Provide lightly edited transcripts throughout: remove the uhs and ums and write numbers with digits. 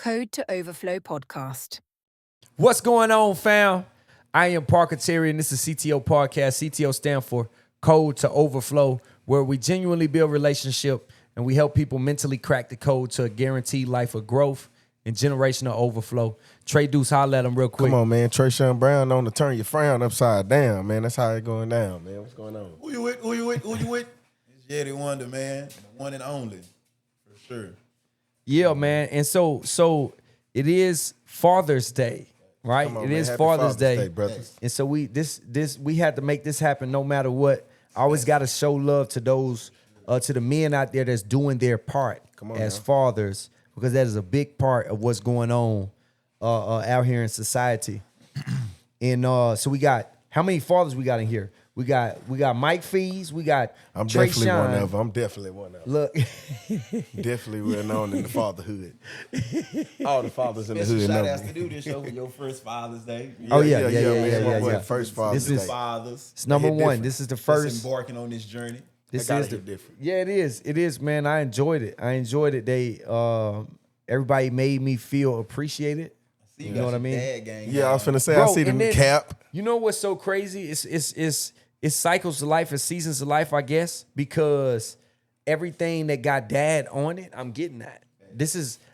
Code to Overflow podcast. What's going on, fam? I am Parker Terry, and this is CTO Podcast. CTO stand for Code to Overflow, where we genuinely build relationship and we help people mentally crack the code to a guaranteed life of growth and generational overflow. Trey Deuce, holla at him real quick. Come on, man. Trayshawn Brown on to turn your frown upside down, man. That's how it going down, man. What's going on? Who you with? It's Yeti Wonder, man. The one and only. For sure. Yeah, man. And so it is Father's Day, right? Come on, It man. is Happy Father's Day, brothers. And so we had to make this happen no matter what. I always got to show love to those to the men out there that's doing their part as fathers, because that is a big part of what's going on out here in society. And so we got, how many fathers we got in here? We got Mike Fees. We got I'm Trey definitely Shine. one of them. I'm definitely one of them. Look, Definitely well known in the fatherhood. All the fathers in the Special hood shout know outs to me. do this show for your first Father's Day. Oh, yeah. man. My boy, yeah. First Father's This is- Day. Fathers. it's number hit one. different. This is the Just first. embarking on this journey. This gotta is the hit different. Yeah, it is. It is, man. I enjoyed it. They everybody made me feel appreciated. See, You know what I mean? Dad gang Yeah, I was finna say, Bro, I see and the then- cap. You know what's so crazy? It's cycles of life, it's seasons of life, I guess, because everything that got dad on it, I'm getting that.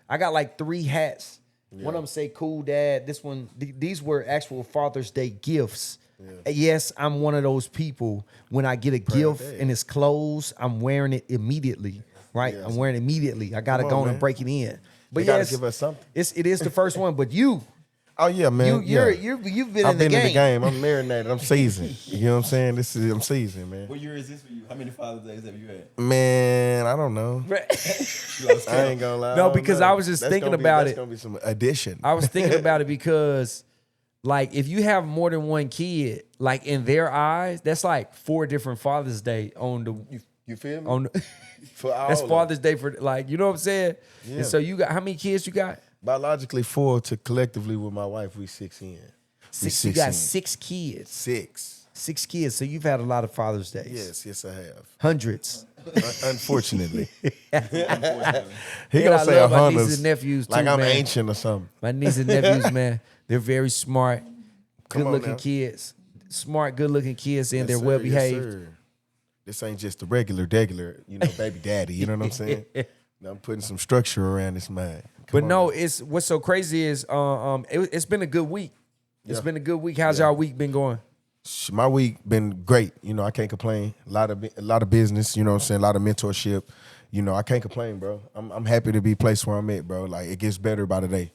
I got like 3 hats. One of them say cool dad. This one, these were actual Father's Day gifts. Yes, I'm one of those people. When I get a gift Day. and it's clothes, I'm wearing it immediately. Right? I'm wearing it immediately. I gotta Come go on, on and man. break it in. But You gotta yes, give us something. it is the first one. But you Oh yeah, man. you've been I've in the been game. in the game. I'm marinated. I'm seasoned. You know what I'm saying? I'm seasoned, man. What year is this for you? How many Father's Days have you had? Man, I don't know. You lost I count. ain't gonna lie. No, I don't because know. I was just That's thinking gonna be- about that's it. gonna be some addition. I was thinking about it because, like, if you have more than one kid, like in their eyes, that's like 4 different Father's Day on the You feel me? on. The, For all that's of Father's Day for, like, you know what I'm saying. Yeah. And so you got, how many kids you got? Biologically 4 to collectively with my wife, we 6 in. You got 6 kids. 6. 6 kids. So you've had a lot of Father's Days. Yes, I have. Hundreds. Unfortunately. Unfortunately. He And gonna I say love my 100s. nieces and nephews too, like I'm man. ancient or something. My nieces and nephews, man, they're very smart, Come on good-looking now. kids. Smart, good-looking kids, and Yes, they're sir, well yes, behaved. sir. This ain't just the regular, baby daddy. You know what I'm saying? Now I'm putting some structure around this man. But no, it's what's so crazy is it's been a good week. It's been a good week. How's y'all week been going? My week been great. You know, I can't complain. A lot of business. You know what I'm saying? A lot of mentorship. You know, I can't complain, bro. I'm happy to be placed where I'm at, bro. Like, it gets better by the day.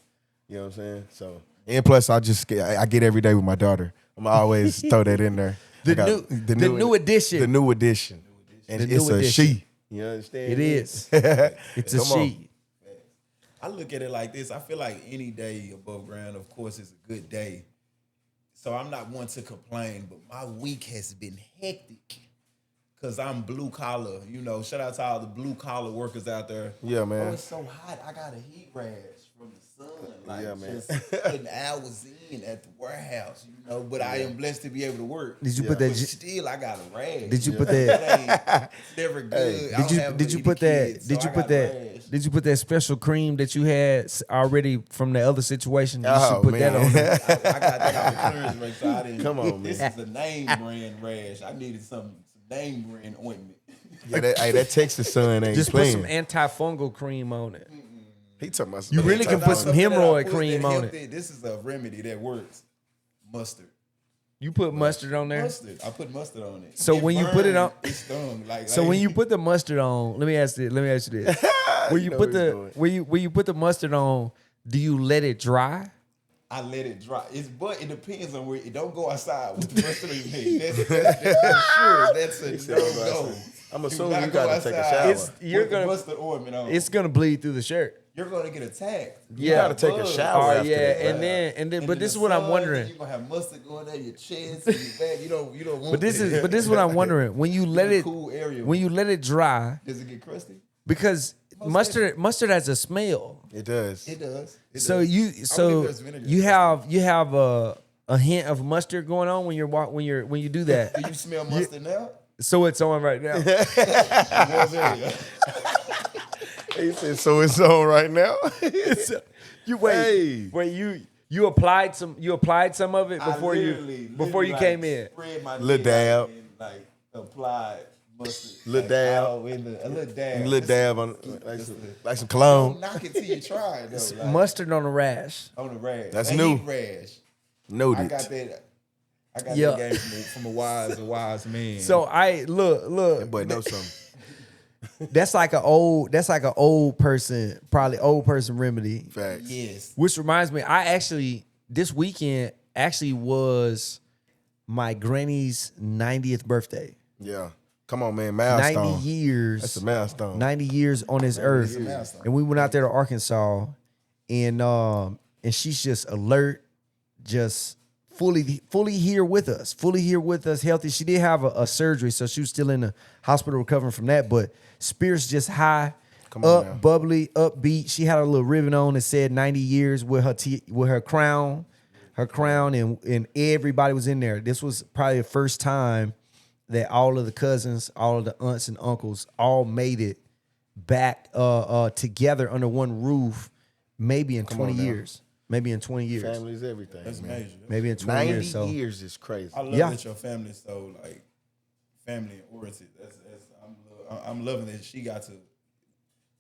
You know what I'm saying? So, and plus, I get every day with my daughter. I'm always throw that in there. The new addition. The new addition. And The it's new a addition. she. You understand? It is. It's a Come on. she. I look at it like this. I feel like any day above ground, of course, is a good day. So I'm not one to complain, but my week has been hectic because I'm blue collar. You know, shout out to all the blue collar workers out there. Yeah, man. Oh, it's so hot. I got a heat rash from the sun. Like, Yeah, man. just putting hours in at the warehouse, you know. But I am blessed to be able to work. Did you put But that? still, I got a rash. Did you put It that? ain't- it's never good. I don't have Did you any put that? kids, Did so you I put got that? rash. Did you put that special cream that you had already from the other situation? You Oh, should put that man. on. There. I got that off the clearance rate, so I didn't. Come on, This man. is a name brand rash. I needed some name brand ointment. Yeah, that Texas son ain't Just put playing. some antifungal cream on it. He talking about You really can put some hemorrhoid That cream on helped This is a remedy that works. Mustard. You put mustard on there. Mustard. I put mustard on it. So when you put it burned, on- it stung. So when you put the mustard on, let me ask you this: when you know put where the he's when you put the mustard on, do you let it dry? I let it dry. But it depends on where. It don't go outside with the mustard on your head. That's for sure. That's a no-go. I'm assuming you not go gotta take a outside shower. You're with the gonna- mustard ointment on. It's gonna bleed through the shirt. You're gonna get attacked. Yeah. gotta take a Bugs. shower Oh after yeah, that. and then And but in this is the what I'm sun, wondering. You're gonna have mustard going down your chest and your back. You don't want But this that. is what I'm wondering. When you let In a it cool area. when you let it dry, Does it get crusty? because mustard has a smell. It does. It does. It So does. you I believe so there's vinegar. you have a hint of mustard going on when you do that. Do you smell mustard now? So it's on right now. Where's area? He said, so it's on right now. You wait, Hey. wait. You applied some of it before you came in. Spread my Lil dick dab. out and like applied mustard. Lil like, dab. all in a little dab. Little Just dab a- on just a- like some cologne. Don't knock it till you try it though. Like, Mustard on the rash. on the rash. That's a new. heat rash. Noted. I got Yeah. that game from a wise man. So I look. Boy, know something. That's like an old person, probably old person remedy. Facts. yes. Which reminds me, this weekend was my granny's 90th birthday. Yeah. Come on, man. Milestone. 90 years. That's a milestone. 90 years on this earth. milestone. And we went out there to Arkansas, and she's just alert, just fully here with us, healthy. She did have a surgery, so she was still in the hospital recovering from that, but spirits just high, Come on now. bubbly, upbeat. She had a little ribbon on that said 90 years with her crown, and everybody was in there. This was probably the first time that all of the cousins, all of the aunts and uncles all made it back together under one roof, maybe in 20 on now. years. Maybe in 20 years. Family's everything. That's man. major. Maybe in 20 90 years. So years is crazy. I love Yeah. that your family's so like family oriented. I'm loving that she got to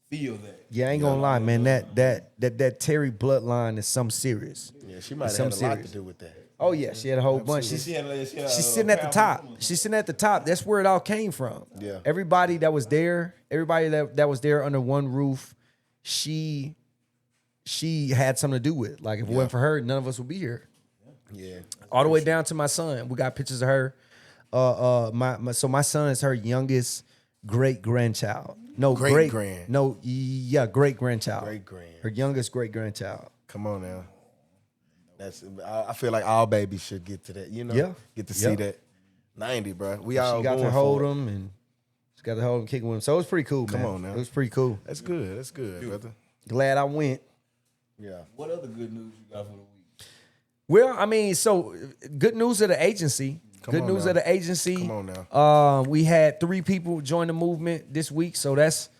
feel that. yeah, I ain't gonna lie, man. That Terry bloodline is something serious. Yeah, she might have Some had a lot serious. to do with that. Oh yeah, she had a whole bunch. She had a She's sitting at the top. family. She's sitting at the top. That's where it all came from. Yeah. Everybody that was there, that was there under one roof, she had something to do with. Like if it wasn't for her, none of us would be here. Yeah. All the way down to my son. We got pictures of her. My son is her youngest great grandchild. No, Great-grand. No, yeah, great grandchild. Great-grand. Her youngest great grandchild. Come on now. I feel like all babies should get to that, you know? Yeah. Get to see Yeah. that. 90, bro. We all She got going to hold for it. him, and she got to hold him, kicking with him. So it was pretty cool, man. Come on now. It was pretty cool. That's good. That's good, brother. Glad I went. Yeah. What other good news you got for the week? Well, I mean, so good news of the agency. Come on now. of the agency. Come on now. We had 3 people join the movement this week, so that's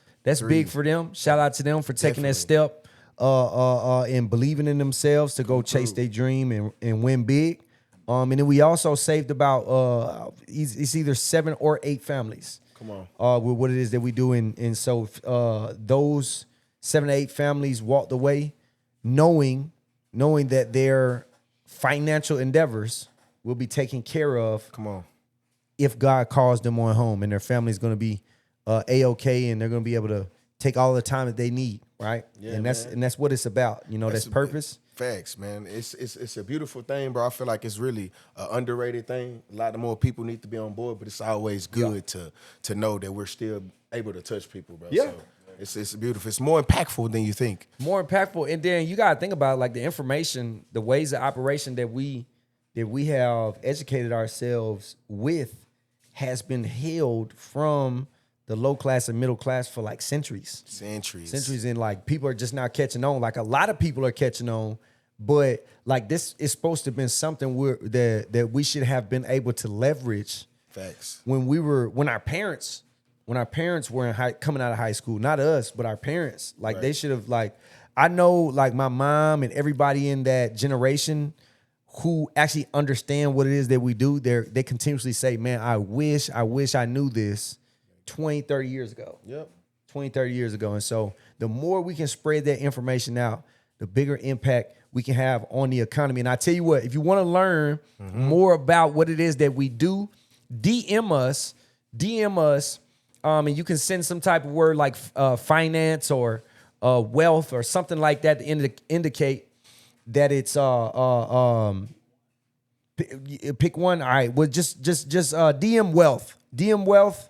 big for them. Shout out to them for taking that step and believing in themselves to go chase their dream and win big. And then we also saved about it's either 7 or 8 families. Come on. With what it is that we do, and so those 7 to 8 families walked away knowing that their financial endeavors will be taken care of Come on. if God calls them on home, and their family's going to be A-OK, and they're going to be able to take all the time that they need, right? Yeah, and that's what it's about. You know, that's purpose. Facts, man. It's a beautiful thing, bro. I feel like it's really an underrated thing. A lot of more people need to be on board, but it's always good to know that we're still able to touch people, bro. Yeah. So it's beautiful. It's more impactful than you think. More impactful. And then you got to think about like the information, the ways of operation that we have educated ourselves with has been held from the low class and middle class for like centuries. Centuries, and like people are just now catching on. Like a lot of people are catching on, but like this is supposed to have been something that we should have been able to leverage. Facts. When our parents were coming out of high school, not us, but our parents. Like they should have, like, I know like my mom and everybody in that generation who actually understand what it is that we do, they continuously say, man, I wish I knew this 20, 30 years ago. Yep. 20, 30 years ago. And so the more we can spread that information out, the bigger impact we can have on the economy. And I tell you what, if you want to learn more about what it is that we do, DM us, and you can send some type of word like finance or wealth or something like that to indicate that it's pick one. All right, well just DM wealth,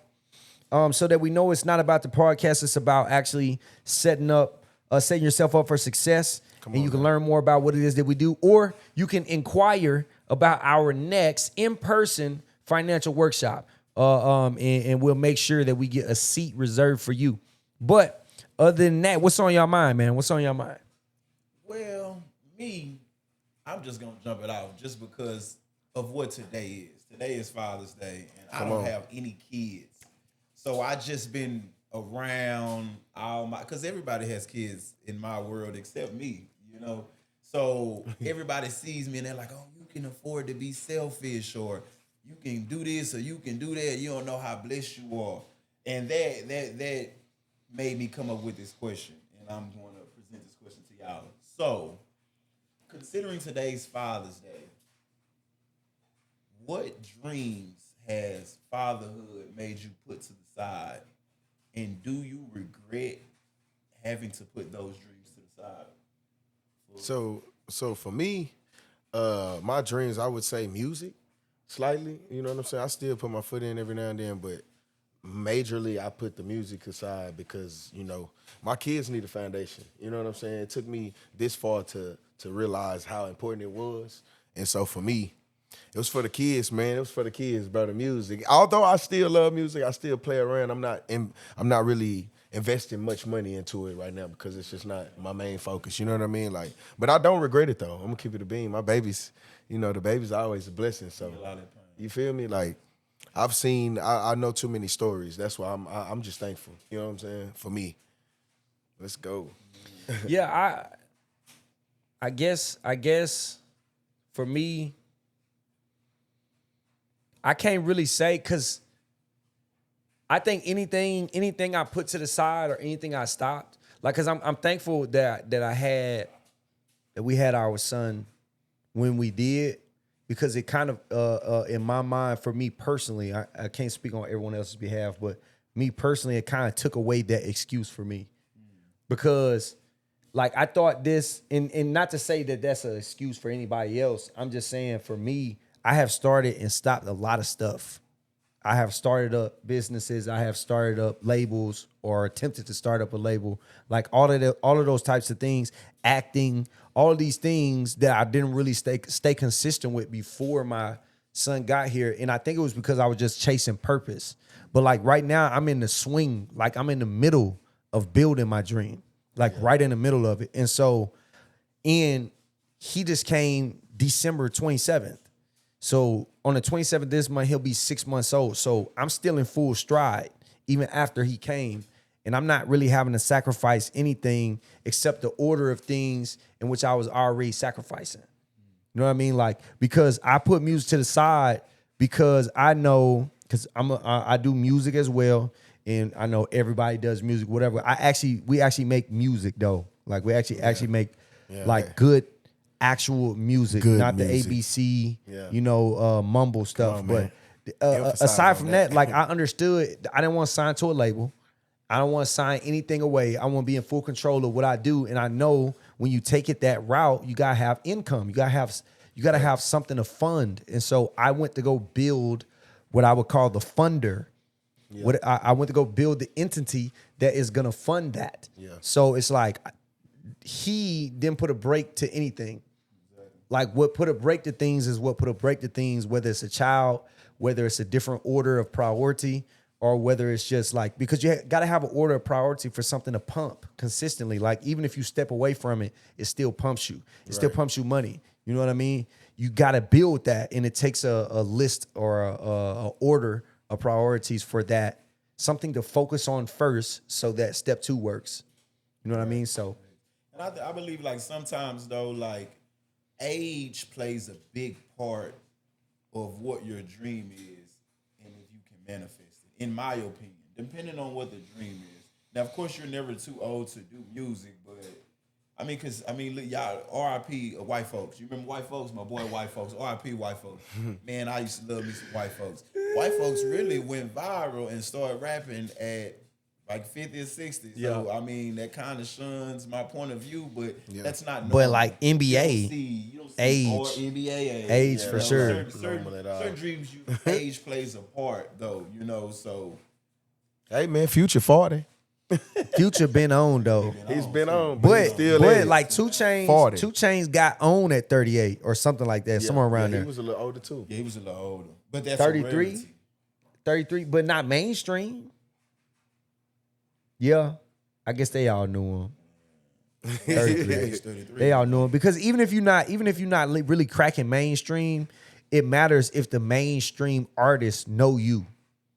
so that we know it's not about the podcast. It's about actually setting yourself up for success, and you can learn more about what it is that we do, or you can inquire about our next in-person financial workshop. And we'll make sure that we get a seat reserved for you. But other than that, what's on your mind, man? What's on your mind? Well, I'm just gonna jump it out just because of what today is. Today is Father's Day, and I don't have any kids, so I just been around all my, because everybody has kids in my world except me, you know. So everybody sees me and they're like, oh, you can afford to be selfish, or you can do this or you can do that. You don't know how blessed you are. And that made me come up with this question. And I'm going to present this question to y'all. So, considering today's Father's Day, what dreams has fatherhood made you put to the side? And do you regret having to put those dreams to the side? So for me, my dreams, I would say music, slightly. You know what I'm saying? I still put my foot in every now and then, but majorly I put the music aside because, you know, my kids need a foundation. You know what I'm saying? It took me this far to realize how important it was. And so for me, it was for the kids, man. It was for the kids, bro. The music. Although I still love music, I still play around. I'm not really investing much money into it right now because it's just not my main focus. You know what I mean? Like, but I don't regret it though. I'm gonna keep it a beam. My babies, you know, the baby's always a blessing. So you feel me? Like, I know too many stories. That's why I'm just thankful. You know what I'm saying? For me, let's go. Yeah, I guess for me, I can't really say because I think anything I put to the side or anything I stopped, like, cause I'm thankful that we had our son when we did, because it kind of in my mind, for me personally, I can't speak on everyone else's behalf, but me personally, it kind of took away that excuse for me, because like I thought this, and not to say that that's an excuse for anybody else. I'm just saying for me, I have started and stopped a lot of stuff. I have started up businesses. I have started up labels or attempted to start up a label. Like all of those types of things, acting, all of these things that I didn't really stay consistent with before my son got here. And I think it was because I was just chasing purpose. But like right now, I'm in the swing. Like I'm in the middle of building my dream. Like right in the middle of it. And so, and he just came December 27th. So on the 27th this month, he'll be 6 months old. So I'm still in full stride, even after he came. And I'm not really having to sacrifice anything except the order of things in which I was already sacrificing. You know what I mean? Like, because I put music to the side because I know, because I do music as well. And I know everybody does music, whatever. We actually make music though. Like we actually make good actual music, Good not music. the ABC, mumble stuff. on, but Emphasize aside on from that. that, like I understood, I didn't want to sign to a label. I don't want to sign anything away. I want to be in full control of what I do. And I know when you take it that route, you gotta have income. You gotta have something to fund. And so I went to go build what I would call the funder. What I went to go build the entity that is gonna fund that. Yeah. So it's like he didn't put a break to anything. Like what put a break to things is what put a break to things, whether it's a child, whether it's a different order of priority, or whether it's just like, because you got to have an order of priority for something to pump consistently. Like even if you step away from it, it still pumps you. It still pumps you money. You know what I mean? You got to build that, and it takes a list or a order of priorities for that, something to focus on first so that step two works. You know what I mean? So, And I believe like sometimes though, like age plays a big part of what your dream is and if you can manifest it, in my opinion, depending on what the dream is. Now, of course, you're never too old to do music, but look, y'all, RIP white folks. You remember white folks? My boy white folks. RIP white folks. Man, I used to love me some white folks. White folks really went viral and started rapping at like 50 or 60. So, I mean, that kind of shuns my point of view, but that's not normal. but like NBA, You don't see age. or NBA Age for sure. Certain dreams, age plays a part, though, so. Hey man, Future 40. Future been on though. He's been on, but he But still is. like 2 Chainz, 40. 2 Chainz got on at 38 or something like that, somewhere around He there. was a little older too. Yeah, he was a little older. But that's 33? 33, but not mainstream. Yeah, I guess they all knew him. 33. They all knew him because even if you're not really cracking mainstream, it matters if the mainstream artists know you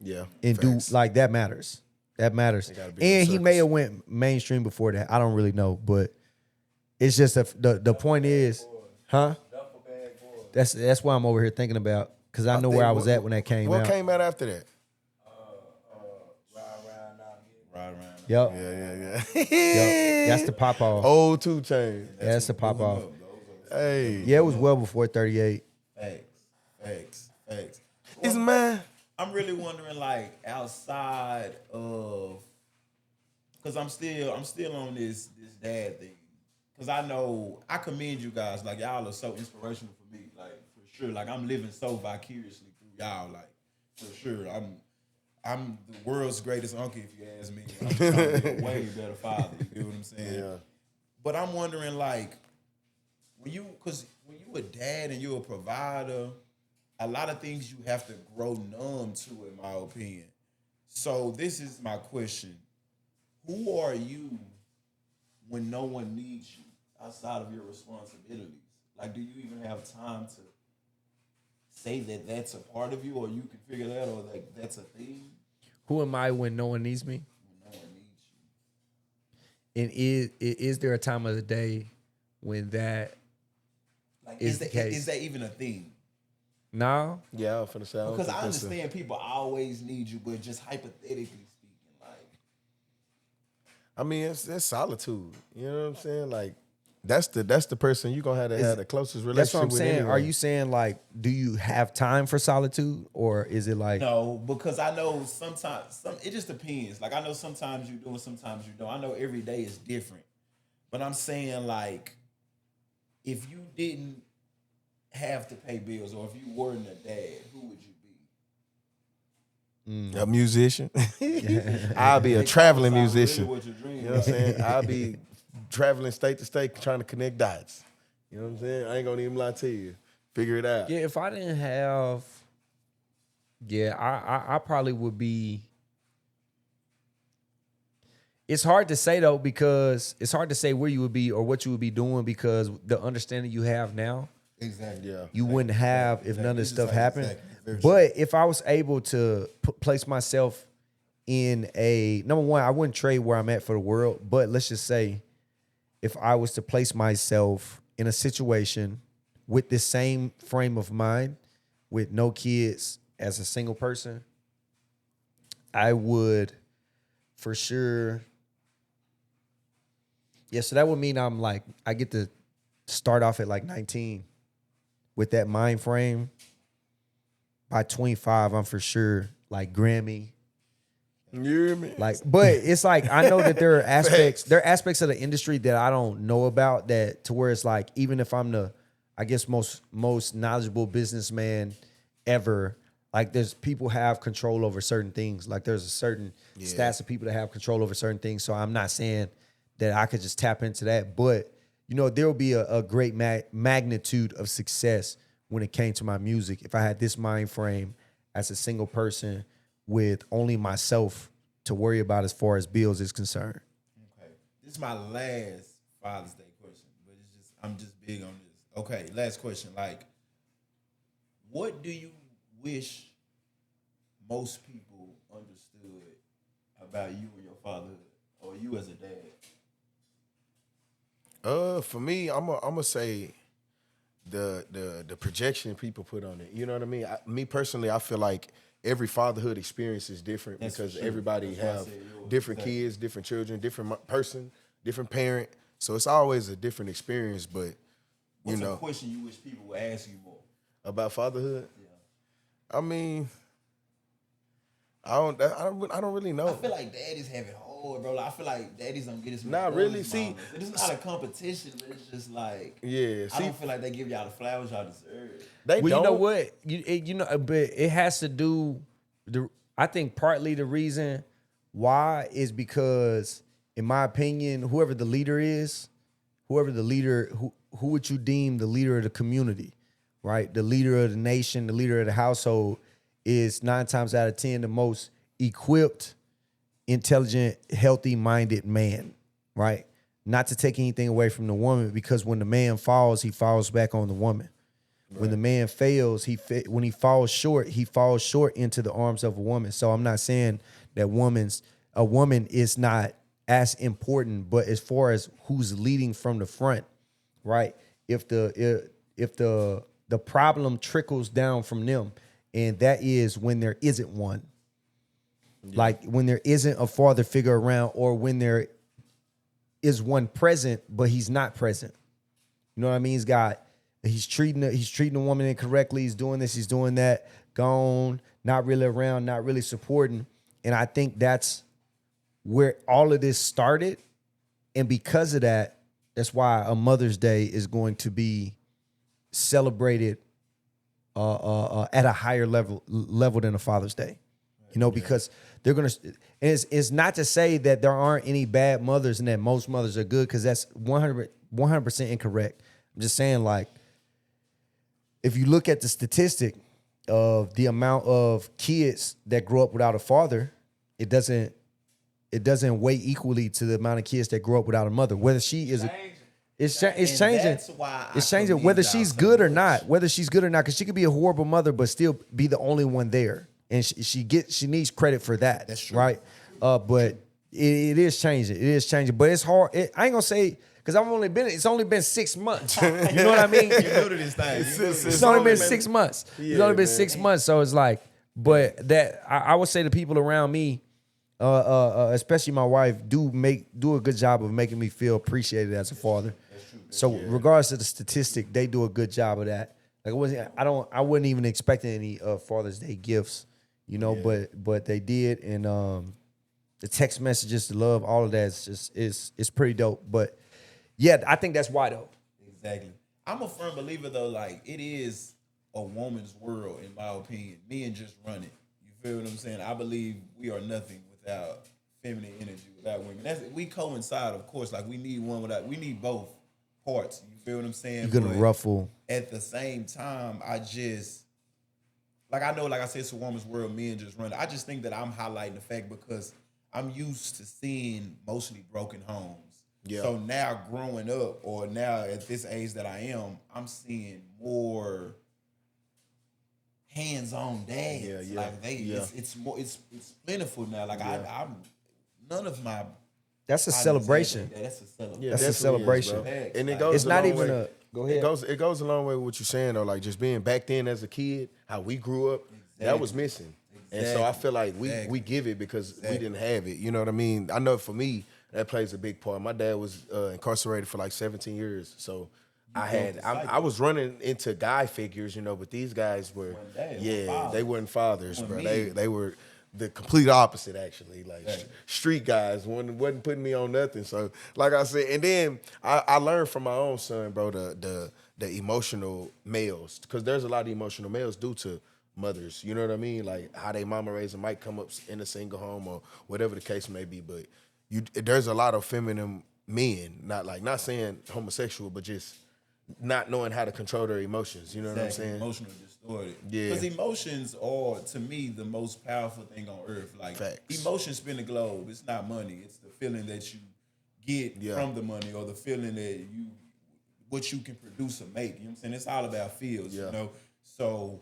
Yeah. and facts. do like that matters. That matters. gotta be in And the he may have circles. went mainstream before that. I don't really know, but it's just the point is, huh? That's why I'm over here thinking about, because I know where I was at when that came What out. came out after that? Right around. Yep. Yeah. Yep. That's the pop off. Old 2 Chainz. That's the pop off. Hey. Yeah, it was well before 38. Facts. It's man. I'm really wondering, like, outside of, because I'm still on this dad thing. Because I know I commend you guys. Like, y'all are so inspirational for me. Like, for sure. Like, I'm living so vicariously through y'all. Like, for sure. I'm the world's greatest uncle, if you ask me. I'm trying to be a way better father. You get what I'm saying? Yeah. But I'm wondering, like, when you a dad and you're a provider, a lot of things you have to grow numb to, in my opinion. So this is my question. Who are you when no one needs you outside of your responsibilities? Like, do you even have time to say that that's a part of you, or you can figure that, or like that's a thing? Who am I when no one needs me? When no one needs you. And is there a time of the day when that Like, is the case? Is that even a thing? No? Yeah, I'm finna say. don't Because think I that's understand people always need you, but just hypothetically speaking, like, I mean, it's solitude. You know what I'm saying? Like, that's the person you gonna have to have the closest relationship That's what I'm with. saying. Anyway. Are you saying, like, do you have time for solitude, or is it like no, because I know sometimes it just depends. Like, I know sometimes you do and sometimes you don't. I know every day is different, but I'm saying, like, if you didn't have to pay bills, or if you weren't a dad, who would you be? a musician? I'll be a traveling musician. Really what your dream You know what I'm saying? I'll be traveling state to state trying to connect dots. You know what I'm saying? I ain't gonna even lie to you. Figure it out. Yeah, if I didn't have, yeah, I probably would be. It's hard to say though, because it's hard to say where you would be or what you would be doing, because the understanding you have now, Exactly. Yeah. you wouldn't have if none of this stuff happened. Exactly. Very But if I was able to place myself in a, number one, I wouldn't trade where I'm at for the world. But let's just say, if I was to place myself in a situation with this same frame of mind, with no kids, as a single person, I would for sure. Yeah, so that would mean I'm like, I get to start off at like 19 with that mind frame. By 25, I'm for sure like Grammy. You hear me? Like, but it's like, I know that there are aspects of the industry that I don't know about, that to where it's like, even if I'm the, I guess, most knowledgeable businessman ever, like, there's people have control over certain things. Like, there's a certain stats of people that have control over certain things. So I'm not saying that I could just tap into that, but you know, there will be a great magnitude of success when it came to my music if I had this mind frame as a single person with only myself to worry about as far as bills is concerned. Okay. This is my last Father's Day question, but I'm just big on this. Okay, last question. Like, what do you wish most people understood about you and your fatherhood, or you as a dad? For me, I'm gonna say the projection people put on it. You know what I mean? Me personally, I feel like every fatherhood experience is different. That's because for sure. everybody That's why I have said yours. different Exactly. kids, different children, different person, different parent. So it's always a different experience. But What's you a know, question you wish people would ask you more? about fatherhood, Yeah. I mean, I don't really know. I feel like daddies have it hard, bro. Like, I feel like daddies don't get as much Nah, love really, as see, mamas. It's not a competition, but it's just like, Yeah, I see, don't feel like they give y'all the flowers y'all deserve. they Well, don't. you know what? But it has to do. I think partly the reason why is because, in my opinion, whoever the leader, who would you deem the leader of the community, right? The leader of the nation, the leader of the household, is 9 times out of 10 the most equipped, intelligent, healthy-minded man, right? Not to take anything away from the woman, because when the man falls, he falls back on the woman. Right. When the man fails, when he falls short into the arms of a woman. So I'm not saying that women's a woman is not as important. But as far as who's leading from the front, right? If the problem trickles down from them, and that is when there isn't one, like when there isn't a father figure around, or when there is one present but he's not present. You know what I mean? He's treating the woman incorrectly. He's doing this, he's doing that, gone, not really around, not really supporting. And I think that's where all of this started. And because of that, that's why a Mother's Day is going to be celebrated at a higher level than a Father's Day. You know, because they're gonna. It's not to say that there aren't any bad mothers and that most mothers are good, because that's 100% incorrect. I'm just saying, like, if you look at the statistic of the amount of kids that grow up without a father, it doesn't weigh equally to the amount of kids that grow up without a mother. Whether she is it's changing. That's why it's changing whether she's good or not. Whether she's good or not, because she could be a horrible mother but still be the only one there, and she needs credit for that. That's true. Right? But it is changing. It is changing. But it's hard. I ain't gonna say, because it's only been 6 months. You know what I mean? You're new to this thing. It's only been 6 months. It's only been 6 months. So it's like, but that I would say the people around me, especially my wife, do a good job of making me feel appreciated as a father. So regardless of the statistic, they do a good job of that. Like I wasn't even expecting any Father's Day gifts, you know, but they did, and the text messages, the love, all of that is pretty dope. But yeah, I think that's why though. Exactly. I'm a firm believer though, like it is a woman's world, in my opinion. Men just run it. You feel what I'm saying? I believe we are nothing without feminine energy, without women. We coincide, of course. Like we need we need both parts. You feel what I'm saying? You're gonna ruffle. At the same time, I know, like I said, it's a woman's world. Men just run it. I just think that I'm highlighting the fact because I'm used to seeing mostly broken homes. Yeah. So now growing up, or now at this age that I am, I'm seeing more hands-on dads. Like it's more, it's plentiful now. Like I'm none of my. That's a celebration. That's a celebration. Yeah, that's a celebration. And it goes. It's not even a. Go ahead. It goes a long way with what you're saying though. Like just being back then as a kid, how we grew up, that was missing. And so I feel like we give it because we didn't have it. You know what I mean? I know for me, that plays a big part. My dad was incarcerated for like 17 years. So I was running into guy figures, you know, but these guys were, they weren't fathers, bro. They were the complete opposite, actually. Like street guys wasn't putting me on nothing. So like I said, and then I learned from my own son, bro, the emotional males, because there's a lot of emotional males due to mothers, you know what I mean? Like how they mama raised them might come up in a single home or whatever the case may be, but there's a lot of feminine men, not saying homosexual, but just not knowing how to control their emotions. You know what I'm saying? Emotional distorted. Yeah. Because emotions are, to me, the most powerful thing on earth. Like Facts. Emotions spin the globe. It's not money. It's the feeling that you get from the money, or the feeling that what you can produce or make. You know what I'm saying? It's all about feels, you know? So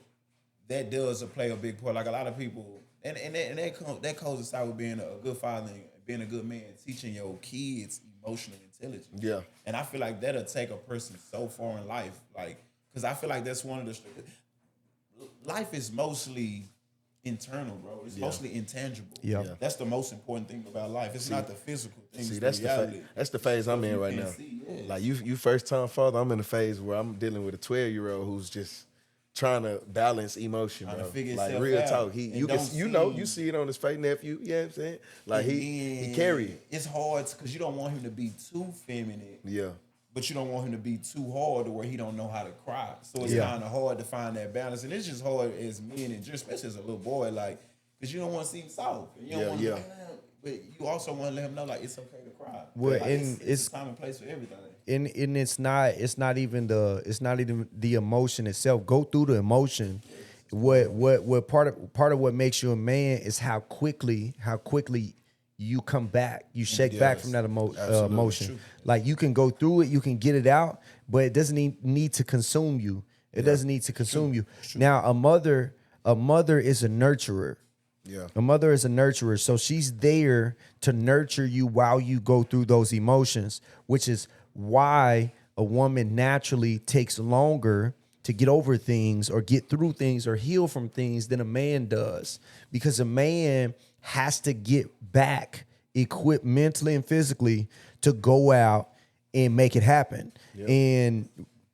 that does play a big part. Like a lot of people, and that coincides with being a good father and being a good man, teaching your kids emotional intelligence. Yeah. And I feel like that'll take a person so far in life. Like, because I feel like that's one of the... Life is mostly internal, bro. It's mostly intangible. Yeah. That's the most important thing about life. It's not the physical things. See, that's the phase I'm in right now. Like you first time father, I'm in a phase where I'm dealing with a 12-year-old who's just trying to balance emotion, bro. Like real talk. You see it on his face, nephew. You know what I'm saying? Like he carry it. It's hard because you don't want him to be too feminine. Yeah. But you don't want him to be too hard to where he don't know how to cry. So it's kind of hard to find that balance. And it's just hard as men, and just especially as a little boy, like, because you don't want to see him soft. You don't want to, but you also want to let him know, like, it's okay to cry. Well, like, and it's a time and place for everything. And it's not even the emotion itself. Go through the emotion. What part of what makes you a man is how quickly you come back. You shake back from that emotion. True. Like you can go through it, you can get it out, but it doesn't need to consume you. It doesn't need to consume you. Now a mother is a nurturer. Yeah. A mother is a nurturer, so she's there to nurture you while you go through those emotions, which is why a woman naturally takes longer to get over things or get through things or heal from things than a man does. Because a man has to get back equipped mentally and physically to go out and make it happen. And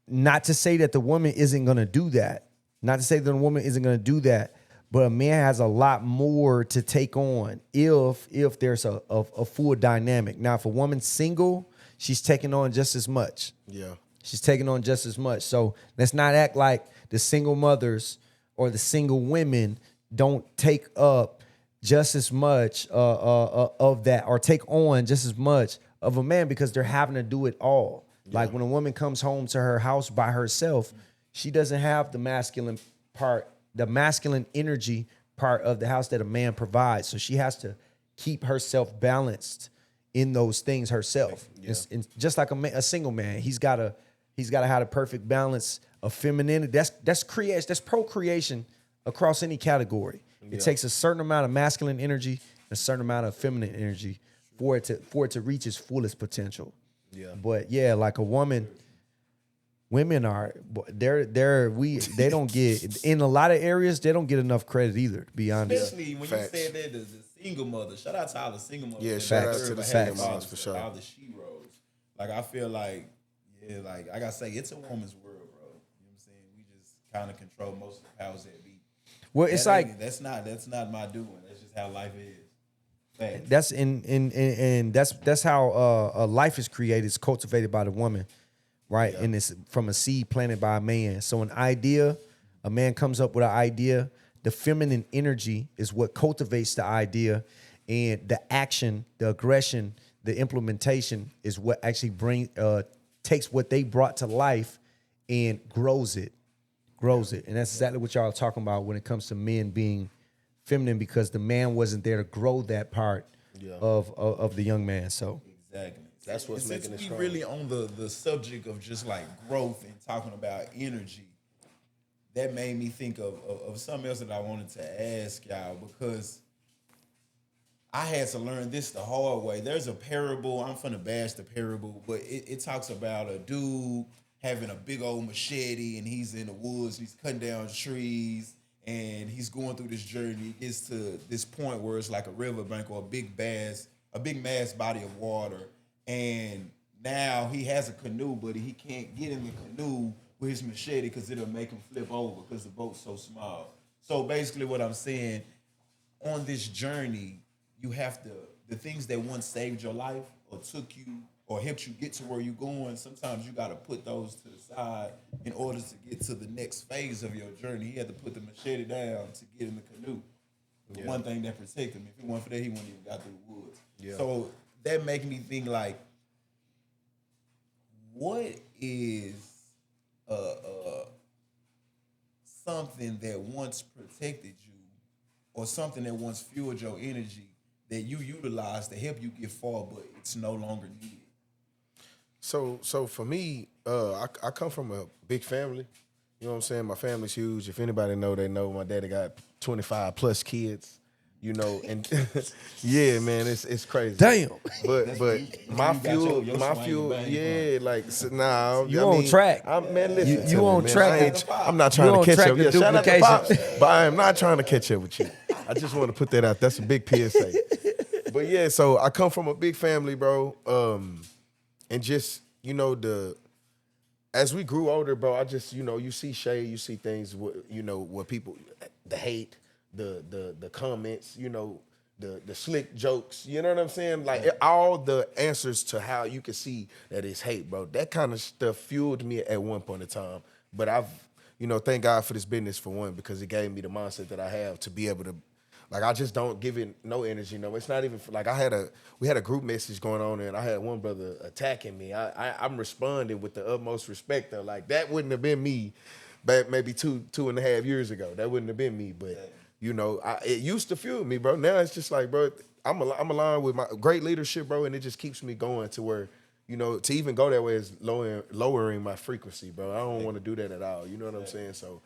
not to say that the woman isn't going to do that. Not to say that the woman isn't going to do that, but a man has a lot more to take on if there's a full dynamic. Now, if a woman's single, she's taking on just as much. Yeah. She's taking on just as much. So let's not act like the single mothers or the single women don't take up just as much of that or take on just as much of a man because they're having to do it all. Like when a woman comes home to her house by herself, she doesn't have the masculine part, the masculine energy part of the house that a man provides. So she has to keep herself balanced in those things herself. It's just like a single man, he's got to have a perfect balance of femininity. That's creation, that's procreation across any category. It takes a certain amount of masculine energy, a certain amount of feminine energy for it to reach its fullest potential. Yeah. But yeah, like a woman, women are they don't get in a lot of areas, they don't get enough credit either, to be honest. Especially when Facts. you said that the single mother. Shout out to all the single mothers. Yeah, that shout out deserve to the a single hat moms for sure. All the she-rolls. Like I feel like, like I gotta say, it's a woman's world, bro. You know what I'm saying? We just kind of control most of the powers that be. Well, it's like that's not my doing. That's just how life is. Facts. that's and that's how life is created. It's cultivated by the woman, right? And it's from a seed planted by a man. So an idea, a man comes up with an idea. The feminine energy is what cultivates the idea, and the action, the aggression, the implementation is what actually takes what they brought to life and grows it. And that's exactly what y'all are talking about when it comes to men being feminine, because the man wasn't there to grow that part of the young man. So Exactly. That's what's And making since it we strong. really on the subject of just like growth and talking about energy, that made me think of something else that I wanted to ask y'all, because I had to learn this the hard way. There's a parable. I'm finna bash the parable, but it talks about a dude having a big old machete and he's in the woods. He's cutting down trees and he's going through this journey. He gets to this point where it's like a riverbank or a big mass body of water. And now he has a canoe, but he can't get in the canoe with his machete because it'll make him flip over because the boat's so small. So basically what I'm saying, on this journey, you have to, the things that once saved your life or took you or helped you get to where you're going, sometimes you got to put those to the side in order to get to the next phase of your journey. He had to put the machete down to get in the canoe. The one thing that protected him. If it weren't for that, he wouldn't even got through the woods. Yeah. So that make me think like, what is something that once protected you or something that once fueled your energy that you utilize to help you get far, but it's no longer needed? So for me, I come from a big family. You know what I'm saying? My family's huge. If anybody know, they know my daddy got 25 plus kids. You know, and yeah, man, it's crazy. damn, But my fuel, yeah, like nah. You on track. Man, listen, You on track. I'm not trying on to catch track up. to Yeah, shout out to duplication. Pops, but I am not trying to catch up with you. I just want to put that out. That's a big PSA. But yeah, so I come from a big family, bro. And just as we grew older, bro, I just you see shade, you see things, what people, the hate, the comments, the slick jokes, you know what I'm saying? Like all the answers to how you can see that it's hate, bro. That kind of stuff fueled me at one point in time. But I've, thank God for this business for one, because it gave me the mindset that I have to be able to, like, I just don't give it no energy. No, it's not even like we had a group message going on and I had one brother attacking me. I'm responding with the utmost respect though. Like that wouldn't have been me back maybe 2.5 years ago. That wouldn't have been me, but it used to fuel me, bro. Now it's just like, bro, I'm aligned with my great leadership, bro, and it just keeps me going to where, to even go that way is lowering my frequency, bro. I don't want to do that at all. You know what I'm saying? So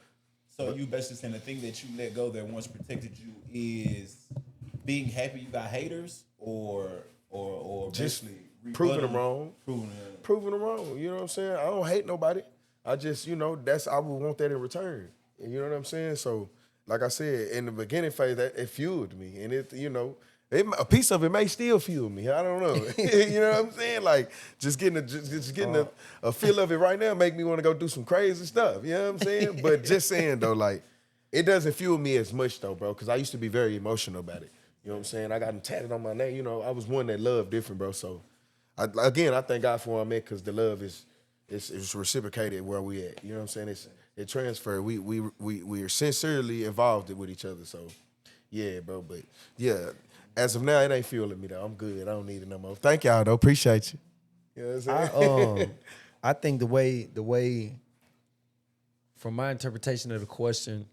So you basically saying the thing that you let go that once protected you is being happy you got haters, or Just basically proving rebutting, them wrong. proving Proving them wrong. You know what I'm saying? I don't hate nobody. I just, I would want that in return. And you know what I'm saying? So, like I said, in the beginning phase, that it fueled me. And a piece of it may still fuel me. I don't know. You know what I'm saying? Like, just getting a feel of it right now make me want to go do some crazy stuff. You know what I'm saying? But just saying, though, like, it doesn't fuel me as much, though, bro, because I used to be very emotional about it. You know what I'm saying? I got them tatted on my name. I was one that loved different, bro. So, I thank God for where I'm at because the love is reciprocated where we at. You know what I'm saying? It transferred. We are sincerely involved with each other. So, yeah, bro. But yeah, as of now, it ain't fueling me though. I'm good. I don't need it no more. Thank y'all though. Appreciate you. You know what I'm saying? I think the way from my interpretation of the question,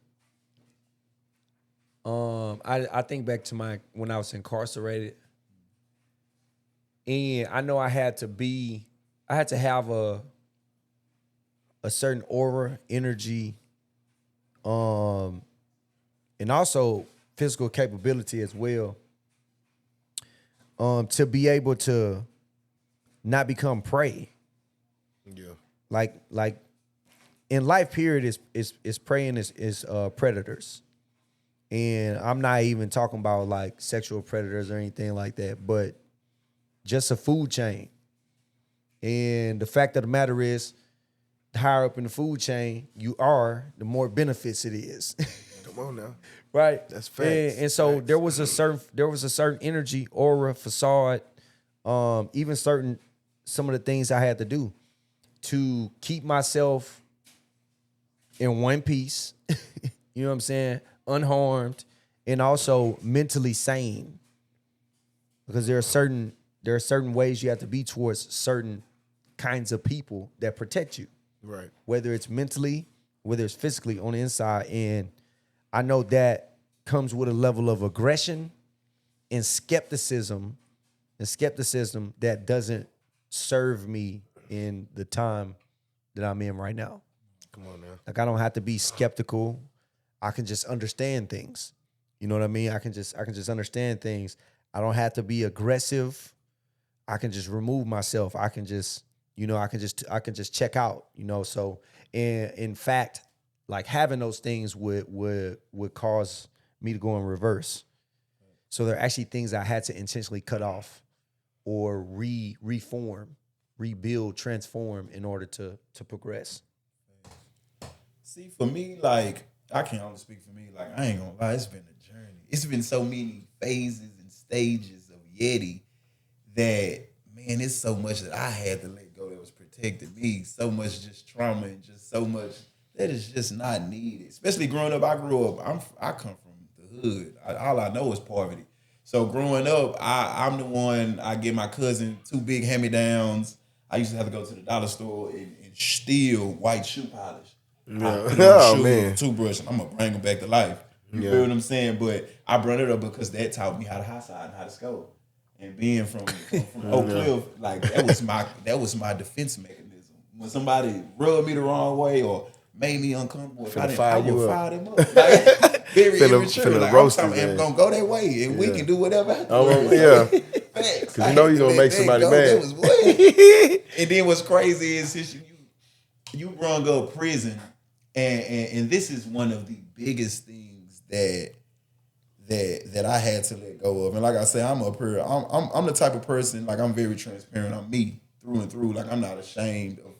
I think back to when I was incarcerated, and I know I had to have a certain aura, energy, and also physical capability as well, to be able to not become prey. Yeah. Like in life period is prey and is predators. And I'm not even talking about like sexual predators or anything like that, but just a food chain. And the fact of the matter is, the higher up in the food chain you are, the more benefits it is. Come on now. Right. That's facts. And so Facts. there was a certain energy, aura, facade, even some of the things I had to do to keep myself in one piece, you know what I'm saying, unharmed, and also mentally sane. Because there are certain ways you have to be towards certain kinds of people that protect you. Right. Whether it's mentally, whether it's physically on the inside. And I know that comes with a level of aggression and skepticism that doesn't serve me in the time that I'm in right now. Come on now. Like, I don't have to be skeptical. I can just understand things. You know what I mean? I can just understand things. I don't have to be aggressive. I can just remove myself. I can just check out, So, in fact, like, having those things would cause me to go in reverse. So there are actually things I had to intentionally cut off or reform, rebuild, transform in order to progress. See, for me, like, I can only speak for me. Like, I ain't gonna lie, it's been a journey. It's been so many phases and stages of Yeti that, man, it's so much that I had to let go that was protecting me. So much just trauma and just so much that is just not needed. Especially growing up, I come from the hood. All I know is poverty. So growing up, I'm the one, I get my cousin 2 big hand-me-downs. I used to have to go to the dollar store and steal white shoe polish. I put it on Oh, shoes man. with a toothbrush, and I'm gonna bring them back to life. You feel what I'm saying? But I brought it up because that taught me how to high side and how to scope. And being from Oak Cliff, like, that was my defense mechanism. When somebody rubbed me the wrong way or made me uncomfortable, I would fire them up. Like, very immature. Like, I'm talking, I'm gonna go that way, and we can do whatever afterwards. Yeah. Facts. Because you know you're gonna make somebody mad. That was what. And then what's crazy is since you brung up prison, and this is one of the biggest things that I had to let go of. And like I say, I'm the type of person, like, I'm very transparent. I'm me through and through. Like, I'm not ashamed of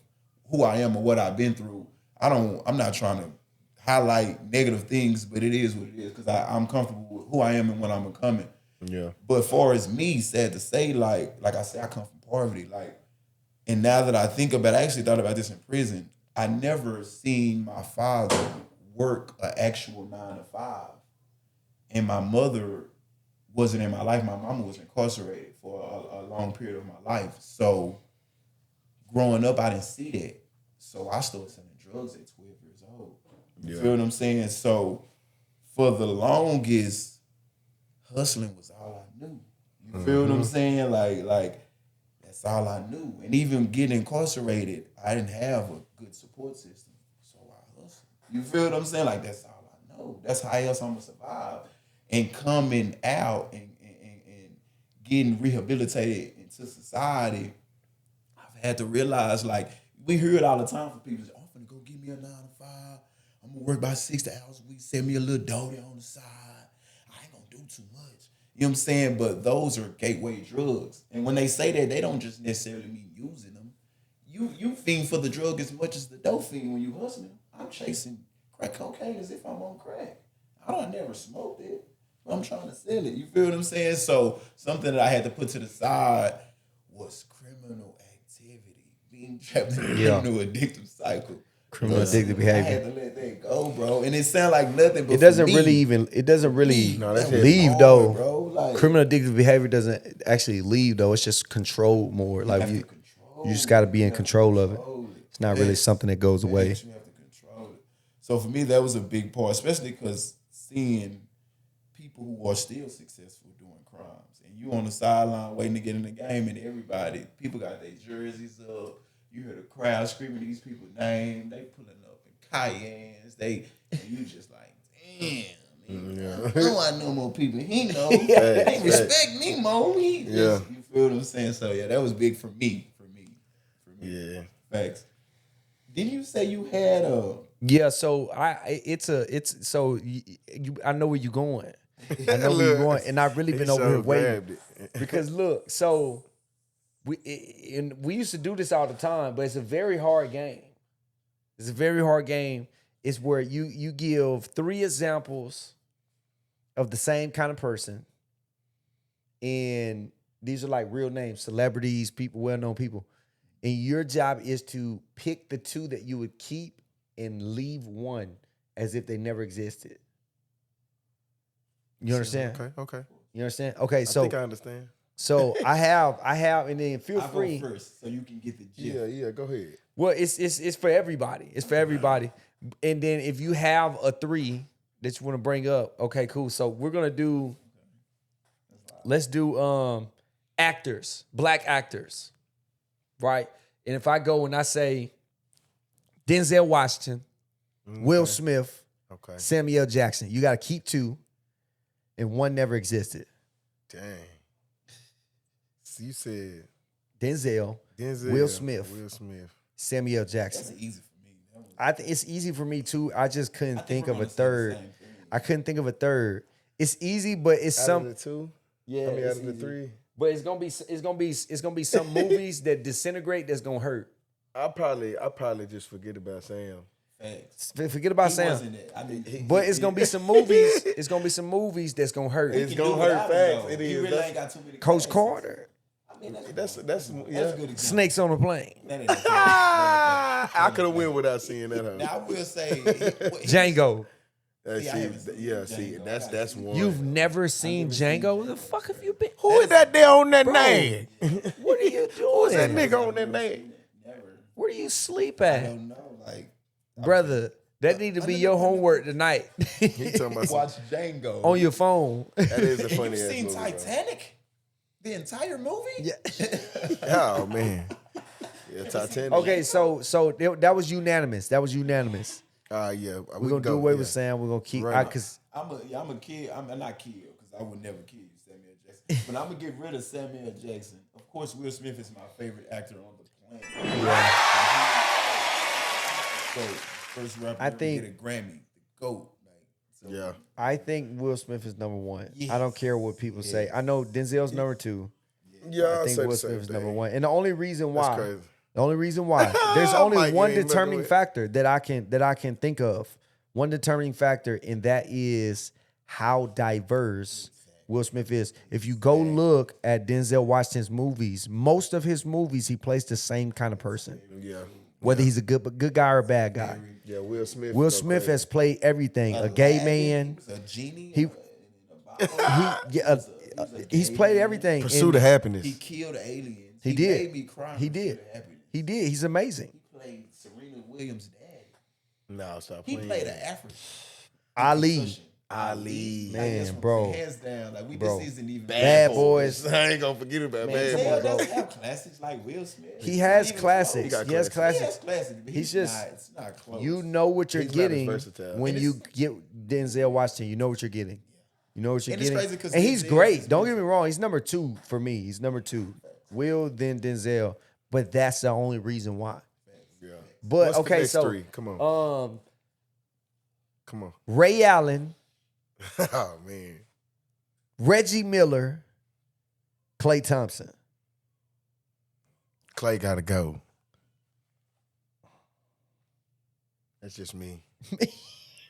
who I am or what I've been through. I'm not trying to highlight negative things, but it is what it is because I'm comfortable with who I am and what I'm becoming. Yeah. But as far as me, sad to say, like I said, I come from poverty. Like, and now that I think about it, I actually thought about this in prison. I never seen my father work an actual 9 to 5. And my mother wasn't in my life. My mama was incarcerated for a long period of my life. So growing up, I didn't see that. So I started selling drugs at 12 years old. You feel what I'm saying? So for the longest, hustling was all I knew. You feel what I'm saying? Like that's all I knew. And even getting incarcerated, I didn't have a good support system. So I hustled. You feel what I'm saying? Like, that's all I know. That's how else I'm gonna survive. And coming out and getting rehabilitated into society, I've had to realize, like, we hear it all the time from people. I'm finna go give me a 9 to 5. I'm gonna work about 60 hours a week, send me a little doty on the side. I ain't gonna do too much. You know what I'm saying? But those are gateway drugs. And when they say that, they don't just necessarily mean using them. You fiend for the drug as much as the dope fiend when you hustling. I'm chasing crack cocaine as if I'm on crack. I don't never smoked it, but I'm trying to sell it. You feel what I'm saying? So something that I had to put to the side was criminal activity, being trapped in a criminal addictive cycle. Criminal So addictive I behavior. had to let that go, bro. And it sounded like nothing, but It doesn't for me, really No, that's leave hard, though. bro. Like, Criminal addictive behavior doesn't actually leave though. It's just controlled more. Like have to you control just got to be You in have to control of it. control It's not really Facts. something that goes away. Facts, you have to control it. So for me, that was a big part, especially because seeing people who are still successful doing crimes, and you on the sideline waiting to get in the game, and people got their jerseys up. You hear the crowd screaming these people's names. They pulling up in Cayennes. And you just like, damn. Man, I know I know more people. He know. They respect me more. You feel what I'm saying? So yeah, that was big for me. Yeah. Facts. Didn't you say you had a? Yeah, so I know where you're going. I know where you're going, and I've really been over here waiting because look, so we used to do this all the time, but it's a very hard game. It's a very hard game. It's where you give 3 examples of the same kind of person, and these are like real names, celebrities, people, well-known people, and your job is to pick the 2 that you would keep and leave one as if they never existed. You understand? Okay. You understand? Okay, I so think I understand. so I have, and then feel I'll free. go first, so you can get the gist. Yeah, go ahead. Well, it's for everybody. It's for everybody. And then if you have a 3 that you want to bring up, okay, cool. So we're gonna do. Let's do actors, black actors, right? And if I go and I say Denzel Washington, Will Smith, Samuel L. Jackson, you got to keep 2, and 1 never existed. Dang. So you said Denzel, Will Smith, Samuel L. Jackson. That's easy for me. I think it's easy for me too. I just couldn't think we're of a gonna say the third. same thing. I couldn't think of a third. It's easy, but it's Out some. of the 2? Yeah, I mean, out it's of the easy. 3? But it's gonna be some movies that disintegrate that's gonna hurt. I probably just forget about Sam. Facts. Forget about He Sam. wasn't it. I mean, But it's gonna be some movies. It's gonna be some movies that's gonna hurt. It's he gonna do hurt without him, fast. though. It He is. really ain't got too many. Coach classes. Carter, I mean, That's a yeah. good example. Snakes on a Plane, That ain't a good I could have went without seeing that. Huh? Now I will say Django. See, that's one. You've never seen Django? Where the fuck have you been? Who is that there on that name? What are you Who is that doing? nigga on that name? Where do you sleep I at, don't know. Like, brother? That need to be your homework tonight He talking about watch Django on your phone. that is a And funny you've ass seen movie. Titanic, the entire movie. Yeah. Bro. Oh man. Yeah, Titanic. Okay, so that was unanimous. That was unanimous. Yeah. We're gonna do away with Sam. We're gonna keep Right. because I'm a kid. I'm not kill because I would never kill you, Samuel Jackson. But I'm gonna get rid of Samuel Jackson. Of course, Will Smith is my favorite actor on the planet. yeah. So first rapper I to think- get a Grammy, the GOAT. Like, so Yeah. I think Will Smith is number 1. Yes. I don't care what people say. I know Denzel's number 2. Yeah, I I'll think say Will the Smith same is thing. number 1. And the only reason why, crazy. there's only Mike, one you ain't determining messing with- factor that I can think of. One determining factor, and that is how diverse Will Smith is. If you go look at Denzel Washington's movies, most of his movies he plays the same kind of person. Yeah. Whether he's a good guy or a bad guy. Yeah, Will Smith. Will go Smith crazy. has played everything. A gay Aladdin, man. He was a genie. He- in a bottle. He's played everything. Pursuit And of Happiness. He killed aliens. He did. Made me cry. He in did. Pursuit of Happiness. He did. He's amazing. He played Serena Williams' dad. No, stop He playing. played an African. Ali. Ali. Like, that's Man, what bro. I'm saying, hands down. Like Bro. this isn't even Bad Boys. I ain't gonna forget about Man, Bad come Boys. on, bro. Doesn't have classics like Will Smith. He It's has not even classics. close. He got He has classics. He has classics. classics, but He's just it's not close. you know what you're He's not as getting versatile. when And you it's- get Denzel Washington. You know what you're getting. You know what you're And it's getting. crazy 'cause And he's Denzel's great. is Don't get me mental. wrong. He's number 2 for me. He's number 2. Will, then Denzel. But that's the only reason why. Yeah. But What's the okay, next so 3? Come on. Come on. Ray Allen, Oh man. Reggie Miller, Klay Thompson. Clay gotta go. That's just me.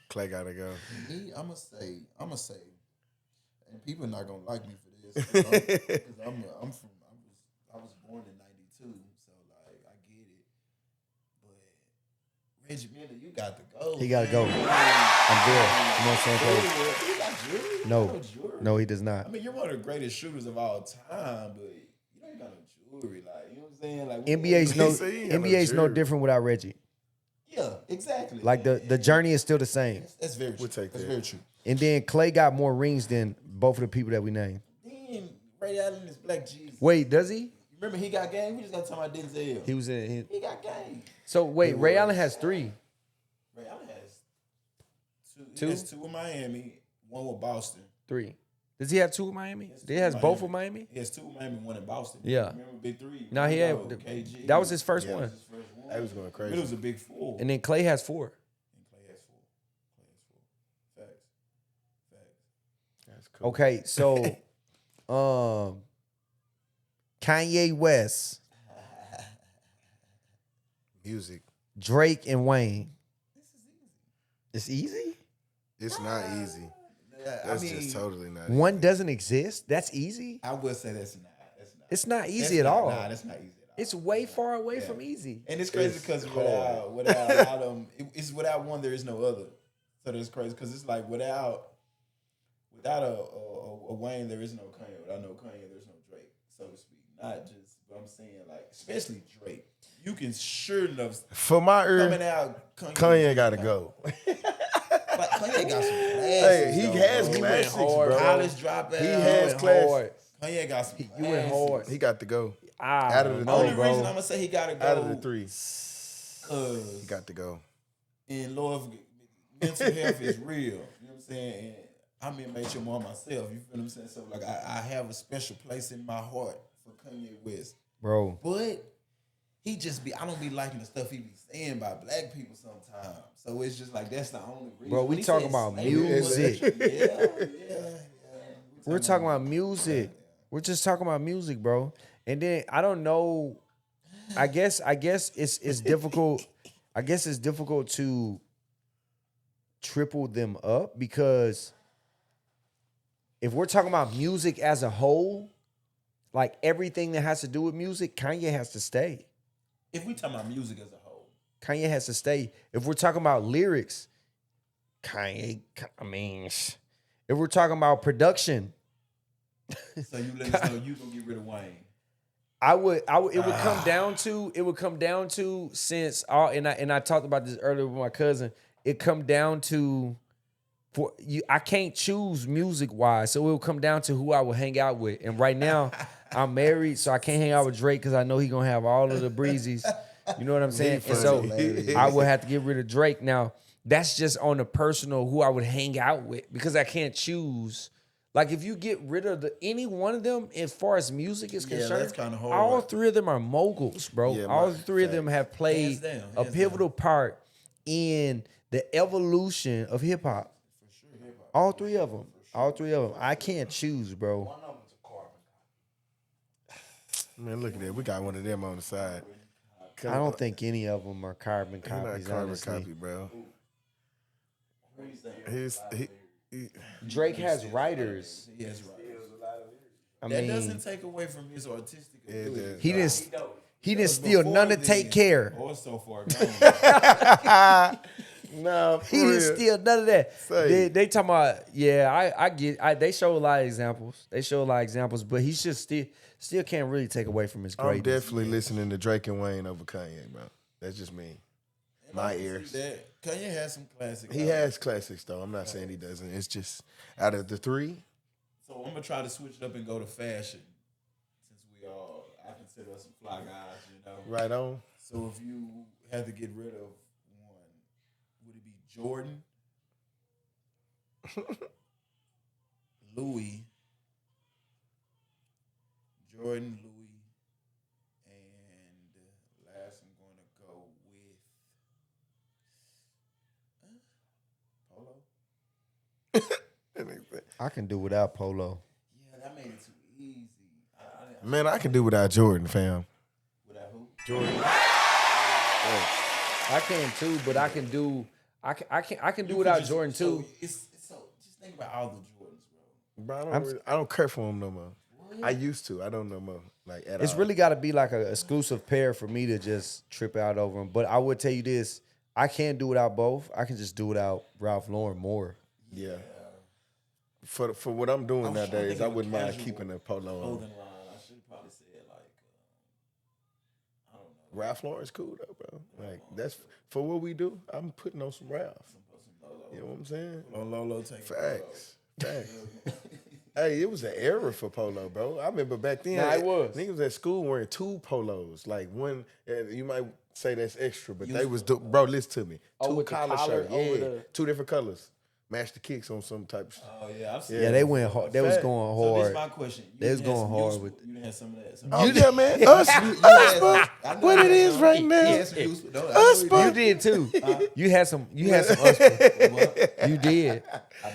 Clay gotta go. Me, I'm gonna say, and people are not gonna like me for this. 'Cause I was born in '92, so like I get it. But Reggie Miller, you got to go. He gotta go. man. I'm there. You know what I'm saying? He got jewelry. You No. got jewelry. No, he does not. I mean, you're one of the greatest shooters of all time, but you don't got no jewelry. Like, you know what I'm saying? Like NBA's no He ain't got no NBA's no jury. different without Reggie. Yeah, exactly. Like the journey is still the same. That's very true. We'll take That's that. very true. And then Clay got more rings than both of the people that we named. Then Ray Allen is Black Jesus. Wait, does he? Remember he got game? We just got to talk about Denzel. He was in. He got game. So wait, Ray Allen has 3. Ray Allen has two. Two? He has 2 with Miami, 1 with Boston. 3. Does he have 2 with Miami? He has both with Miami. He has 2 with Miami, 1 in Boston. Yeah. Remember Big 3? No, he had. KG. That was his first Yeah. one. His first one. That was going But crazy. it was a big 4. And then Clay has 4. And Clay has 4. Clay has 4. Facts. That's cool. Okay, so Kanye West, Music. Drake, and Wayne. It's easy? It's not easy. Yeah, That's just totally not One doesn't exist? That's easy? I will say that's not. It's not easy That's at not- all. Nah, that's not easy at all. It's way far away from easy. And it's crazy because hard. it's without one, there is no other. So that's crazy because it's like without a Wayne, there is no Kanye. Without no Kanye, there's no Drake, so to speak. Not just, but I'm saying like, especially Drake. You can sure enough For my coming ear, out. Kanye gotta go. But Kanye got some classes. Hey, he though, has bro. classics, hard, bro. College dropout. He has classics. Hard. Kanye got some. You went hard. He got to go. Ah, Out of the The only bro. reason I'm gonna say he gotta go Out of the 3, he because got to go. and Lord, mental health is real. You know what I'm saying? And I'm in major more myself. You feel what I'm saying? So like I have a special place in my heart for Kanye West. bro. But he just I don't be liking the stuff he be saying about black people sometimes. So it's just like that's the only reason. Bro, we When he talking said about slavery, music. Yeah. We're talking about music. We're just talking about music, bro. And then I don't know. I guess it's difficult. I guess it's difficult to triple them up because if we're talking about music as a whole, like everything that has to do with music, Kanye has to stay. If we talking about music as a whole, Kanye has to stay. If we're talking about lyrics, Kanye, I mean, if we're talking about production, so you let us know you gonna get rid of Wayne. it would come down to since all and I talked about this earlier with my cousin. It come down to for you. I can't choose music wise, so it will come down to who I will hang out with. And right now, I'm married, so I can't hang out with Drake because I know he gonna have all of the breezies. You know what I'm saying? And so I would have to get rid of Drake. Now that's just on the personal who I would hang out with because I can't choose. Like if you get rid of any one of them, as far as music is Yeah, concerned, that's kinda hard. all 3 of them are moguls, bro. Yeah, all my- 3 of them have played Hands down, a hands pivotal part in the evolution of hip hop. All 3 of them. All 3 of them. I can't choose, bro. Man, look at that. We got one of them on the side. I don't think any of them are carbon He not copies, carbon honestly. copy, bro. He Drake has writers. He has right. I That mean, doesn't take away from his artistic ability. he didn't steal none to take care. Or so far gone. nah, He didn't steal none of that. Say. They talking about, yeah, they show a lot of examples. But he should still can't really take away from his I'm greatness. definitely listening to Drake and Wayne over Kanye, bro. That's just me. My ears. That Kanye has some classics. He has classics though. I'm not saying he doesn't. It's just out of the three. So I'm gonna try to switch it up and go to fashion, since I consider us some fly guys, you know. Right on. So if you had to get rid of one, would it be Jordan, Louis, and last I'm gonna go with Polo. I can do without Polo. Yeah, that made it too easy. Man, I can do without Jordan, fam. Without who? Jordan. I can too, but I can do without Jordan too. It's so just think about all the Jordans, bro. Bro, I don't care for him no more. I used to. I don't no more. Like at It's all. really got to be like an exclusive pair for me to just trip out over them. But I would tell you this: I can't do without both. I can just do without Ralph Lauren more. Yeah. For what I'm doing I'm trying to nowadays, think I of a wouldn't mind casual keeping a polo on. clothing line. I should have probably said like I don't know. Ralph Lauren's cool though, bro. Like that's for what we do. I'm putting on some Ralph. You know what I'm saying? Lolo take Facts. Hey, it was an era for polo, bro. I remember back then. Nah, it was. Niggas at school wearing 2 polos. Like one, you might say that's extra, but they was, bro, listen to me. Oh, 2 with the collar collar shirts. over Yeah, the- 2 different colors. Match the kicks on some type of shit. Oh yeah, I've seen Yeah, they went hard. They was Fact. going So this hard. is my question. They was done had going some hard useful- with- You done had some of that. Oh, yeah, man. Us, bro. What it is right now. Us, bro. You did too. You had some usper. You did.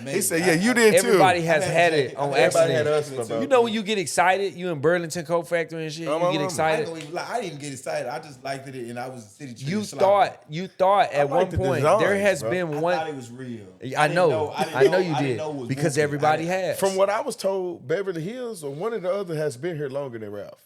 He said, yeah, you did too. Everybody has had it on Everybody had accident. us, bro. You know when you get excited, you in Burlington Coat Factory and shit. You get I excited. didn't even get excited. I just liked it, and I was a city. You thought at one like the point designs, there has bro. been I one. thought it was real. I know you I didn't did know it was because movie. everybody has. From what I was told, Beverly Hills or one or the other has been here longer than Ralph.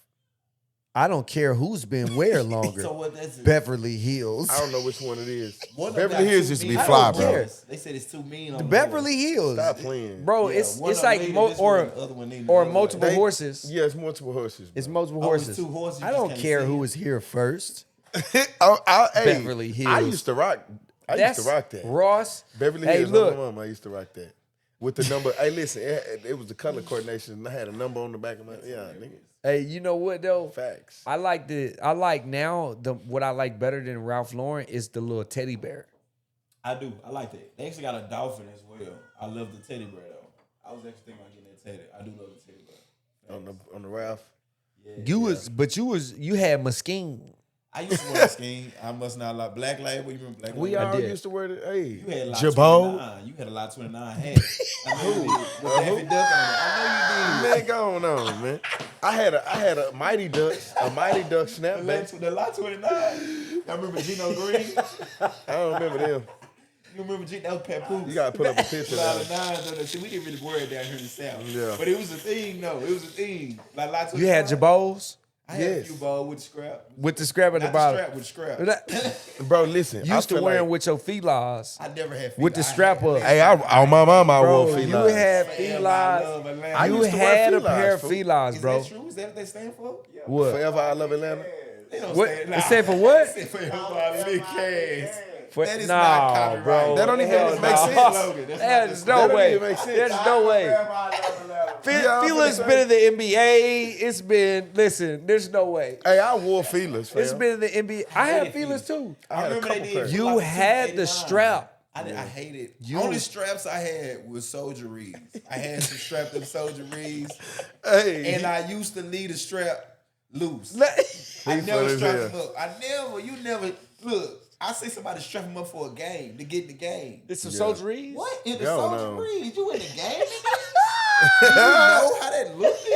I don't care who's been where longer. So what? That's Beverly Hills. I don't know which one it is. One of them Beverly got Hills too used to be mean. fly, I don't bro. care. They said it's too mean. On The the Beverly Hills. Stop playing. Bro, Yeah, it's one of like them needed this one, the other one needed the other one. multiple They- horses. Yeah, it's multiple horses. It's bro. multiple Oh, it's horses. 2 horses, you I just don't can't care see who it. was here first. Hey, Beverly Hills. I used to rock. I used to rock that. Ross. Beverly Hey, Hills. look. Mom, I used to rock that with the number. Hey, listen, it was the color coordination. And I had a number on the back of my nigga. Hey, you know what though? Facts. I like now what I like better than Ralph Lauren is the little teddy bear. I do. I like that. They actually got a dolphin as well. I love the teddy bear though. I was actually thinking about getting that teddy. I do love the teddy bear. On the Ralph. You had Mesquite. I used to wear a skin. I must not like Black Label. You remember Black Label? We all did. used to wear the hey. You had a lot Jabot. 29. You had a lot 29 hat. I know you did. With Daffy Duck on it. I know you did. Man, go on, man. I had a Mighty Ducks, snapback. The lot 29. I remember Gino Green. I don't remember them. You remember Gino? That was Papoose. You gotta put up a picture. A lot of Now. nines on that shit. We didn't really wear it down here in the South. Yeah. But it was a thing, though. It was a thing. Like lot 29. You had Jabos I had a Yes. few balls with scrap. with the scrap at the Not the bottom. strap with scrap. Bro, listen. You used to feel wear them like- with your felines. I never had With the I strap had- up. Hey, on my mama, I Bro, wore you felines. had Forever, I love felines. Atlanta. I You used to wear had a felines, pair of fool. felines, Is bro. that true? Is that what they stand for? Yeah. What? Forever I love Atlanta. They don't What? stand. It said for what? It said forever I lick ass. For, That is nah, not copyright. bro. That don't even Hell make no. sense. Slogan. That's There's not no That way. don't even make sense. There's no way. Yeah, I'm Feelers finna been in the NBA. It's been, listen, there's no way. Hey, I wore feelers, fam. It's been in the NBA. I had hated feelers too. I had a remember they couple did. pairs. You Like had the 289. strap. I hated. You- Only straps I had was Soldier Reeds. I had some strapped up Soldier Reeds, Hey, and I used to leave the strap loose. I He never funny as strapped hell. them up. You never look. I see somebody strap them up for a game to get in the game. It's some Soldier Reeds? What in the Yo, Soldier no. Reeds? You in the game? Do you know how that looked?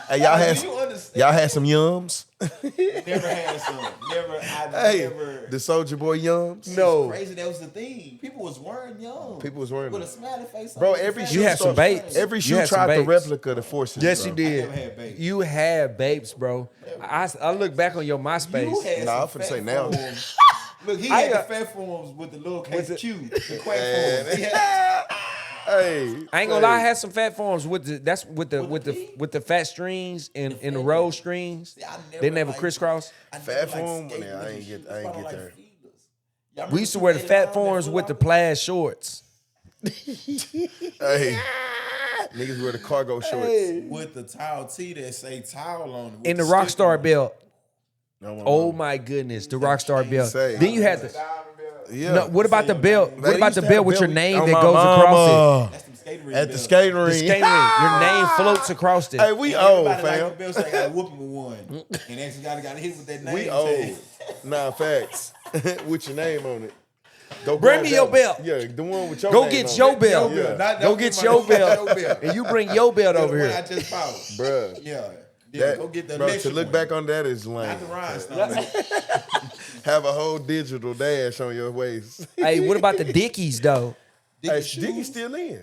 hey, y'all had Do you understand? y'all had some yums. Never had some. Never. I Hey, never. the Soldier Boy yums. No. Crazy. That was the thing. People was wearing young. People was wearing with a them. smiley face. Bro, on it. every Fat shoe You had some store- Bapes. Every You shoe had some tried to Bapes. replica the forces. Yes, bro. you did. never had Bapes. You had Bapes, bro. I look back on your MySpace. You had Nah, I'm some finna say fat now. forms. Look, he I had got- the fat forms with the little case the- Q, the quack forms. He had, Hey, I ain't gonna lie, I had some fat forms with the fat strings and the roll strings. I They never liked- crisscross. I Fat never liked form? skate Yeah, I with ain't shit. get That's why I there. like feelers. Y'all We remember used to wear the 289 fat that forms Foot with the Locker? plaid shorts. Hey, niggas wear the cargo shorts. With the towel tee that say towel on it. With In the sticker Rockstar on it. belt. No, Oh my goodness, the Rockstar belt. Say. Then you had the. Yeah. No, what about the belt? They What about used the to have belt with your belt name on that my goes across it? mama. That's them skating ring At the belts. skating The ring. skating ring. Your name floats across it. Hey, we And old, everybody fam. like the belts that got whooping with one. And actually got hit with that name We tag. old. Nah, facts. With your name on it. Go Bring grab me that your one. belt. Yeah, the one with your Go name get on your it. belt. Yeah. Go get your belt. And you bring your belt Yeah, over the one I here. just bought. Bruh. Yeah. That, Go get the bro, to electric look one. back on that is lame. Not the rhinestone. Have a whole digital dash on your waist. Hey, what about the Dickies though? Hey, shoes? Dicky's still in.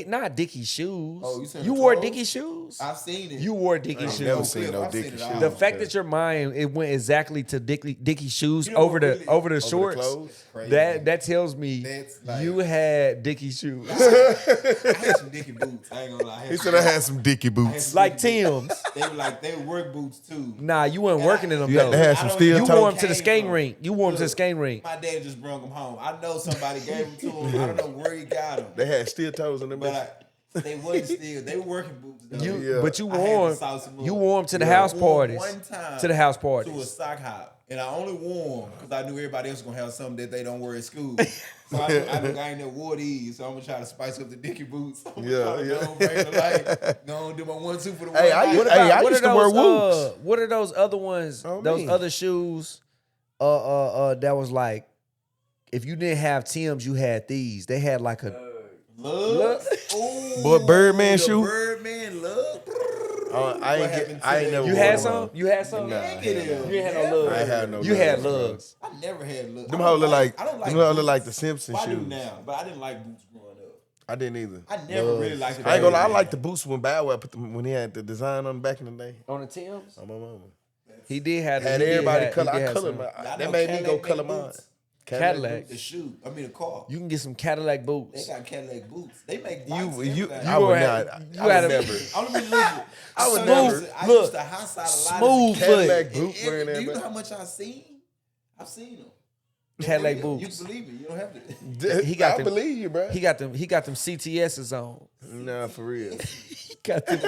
Not Dickies shoes. Oh, you saying you the wore clothes? Dickies shoes? I've seen it. You wore I Dickies ain't shoes. never seen no I've seen Dickie it shoes. all. The fact that your mind it went exactly to Dickie shoes You know over what the really- over the the shorts. clothes? Crazy. That tells me That's like- you had Dickie shoes. I had some Dickie boots. I ain't gonna lie. He said I had some Dickie boots. some Like Dickie boots. Tim's. They were work boots too. Nah, you weren't working in them You though. had to have some steel You toe. wore them to the Came skating from. rink. You wore them to the Look, skating rink. My dad just brought them home. I know somebody gave them to him. I don't know where he got them. They had steel toes in them. But they wasn't still. They were working boots though. Yeah. But you I had wore to them. sauce them up. You wore them to the I house wore 'em parties. one time To the house to a parties. sock hop, and I only wore them because I knew everybody else was gonna have something that they don't wear at school. So I ain't never wore these, so I'm gonna try to spice up the Dickie boots. I'm gonna try to go bring the light. Go do my 1-2 for the Hey, one. I night. used- hey, I used to wear Wooks. What are those other ones? Oh, those man. other shoes? That was like, if you didn't have Tim's, you had these. They had like a. Love. Ooh, Boy, Birdman the shoe? Birdman love. I ain't never. You wore had them. some? You had some? Nah, You ain't had no lugs. I ain't had no. You had lugs, bro. lugs. I never had look. Them hoes look like. I don't like Them hoes look boots. like the Simpsons Well, I do shoes. now, but I didn't like boots growing up. I didn't either. I never really liked it. I ain't gonna lie. I like the boots when Bow Wow put them, when he had the design on the back in the day. On the Tim's? On my mama. He did have. Had he did everybody have- color. he did I have colored some. my. Y'all That know made me go Cadillac color make mine. boots? Cadillac. The shoe. I mean the car. You can get some Cadillac They boots. got Cadillac boots. They make You, bikes and everything. I would had- not. you I had would a- never. I'm gonna be listen. I would So never- I look, used to hot side a lot. smooth as a kid. foot. Cadillac And boot wearing do that. you know man. how much I've seen? I've seen them. Cadillac You boots. can believe me. You don't have to. He got I them- believe you, bro. He got them CTSs on. Nah, for real. He got them.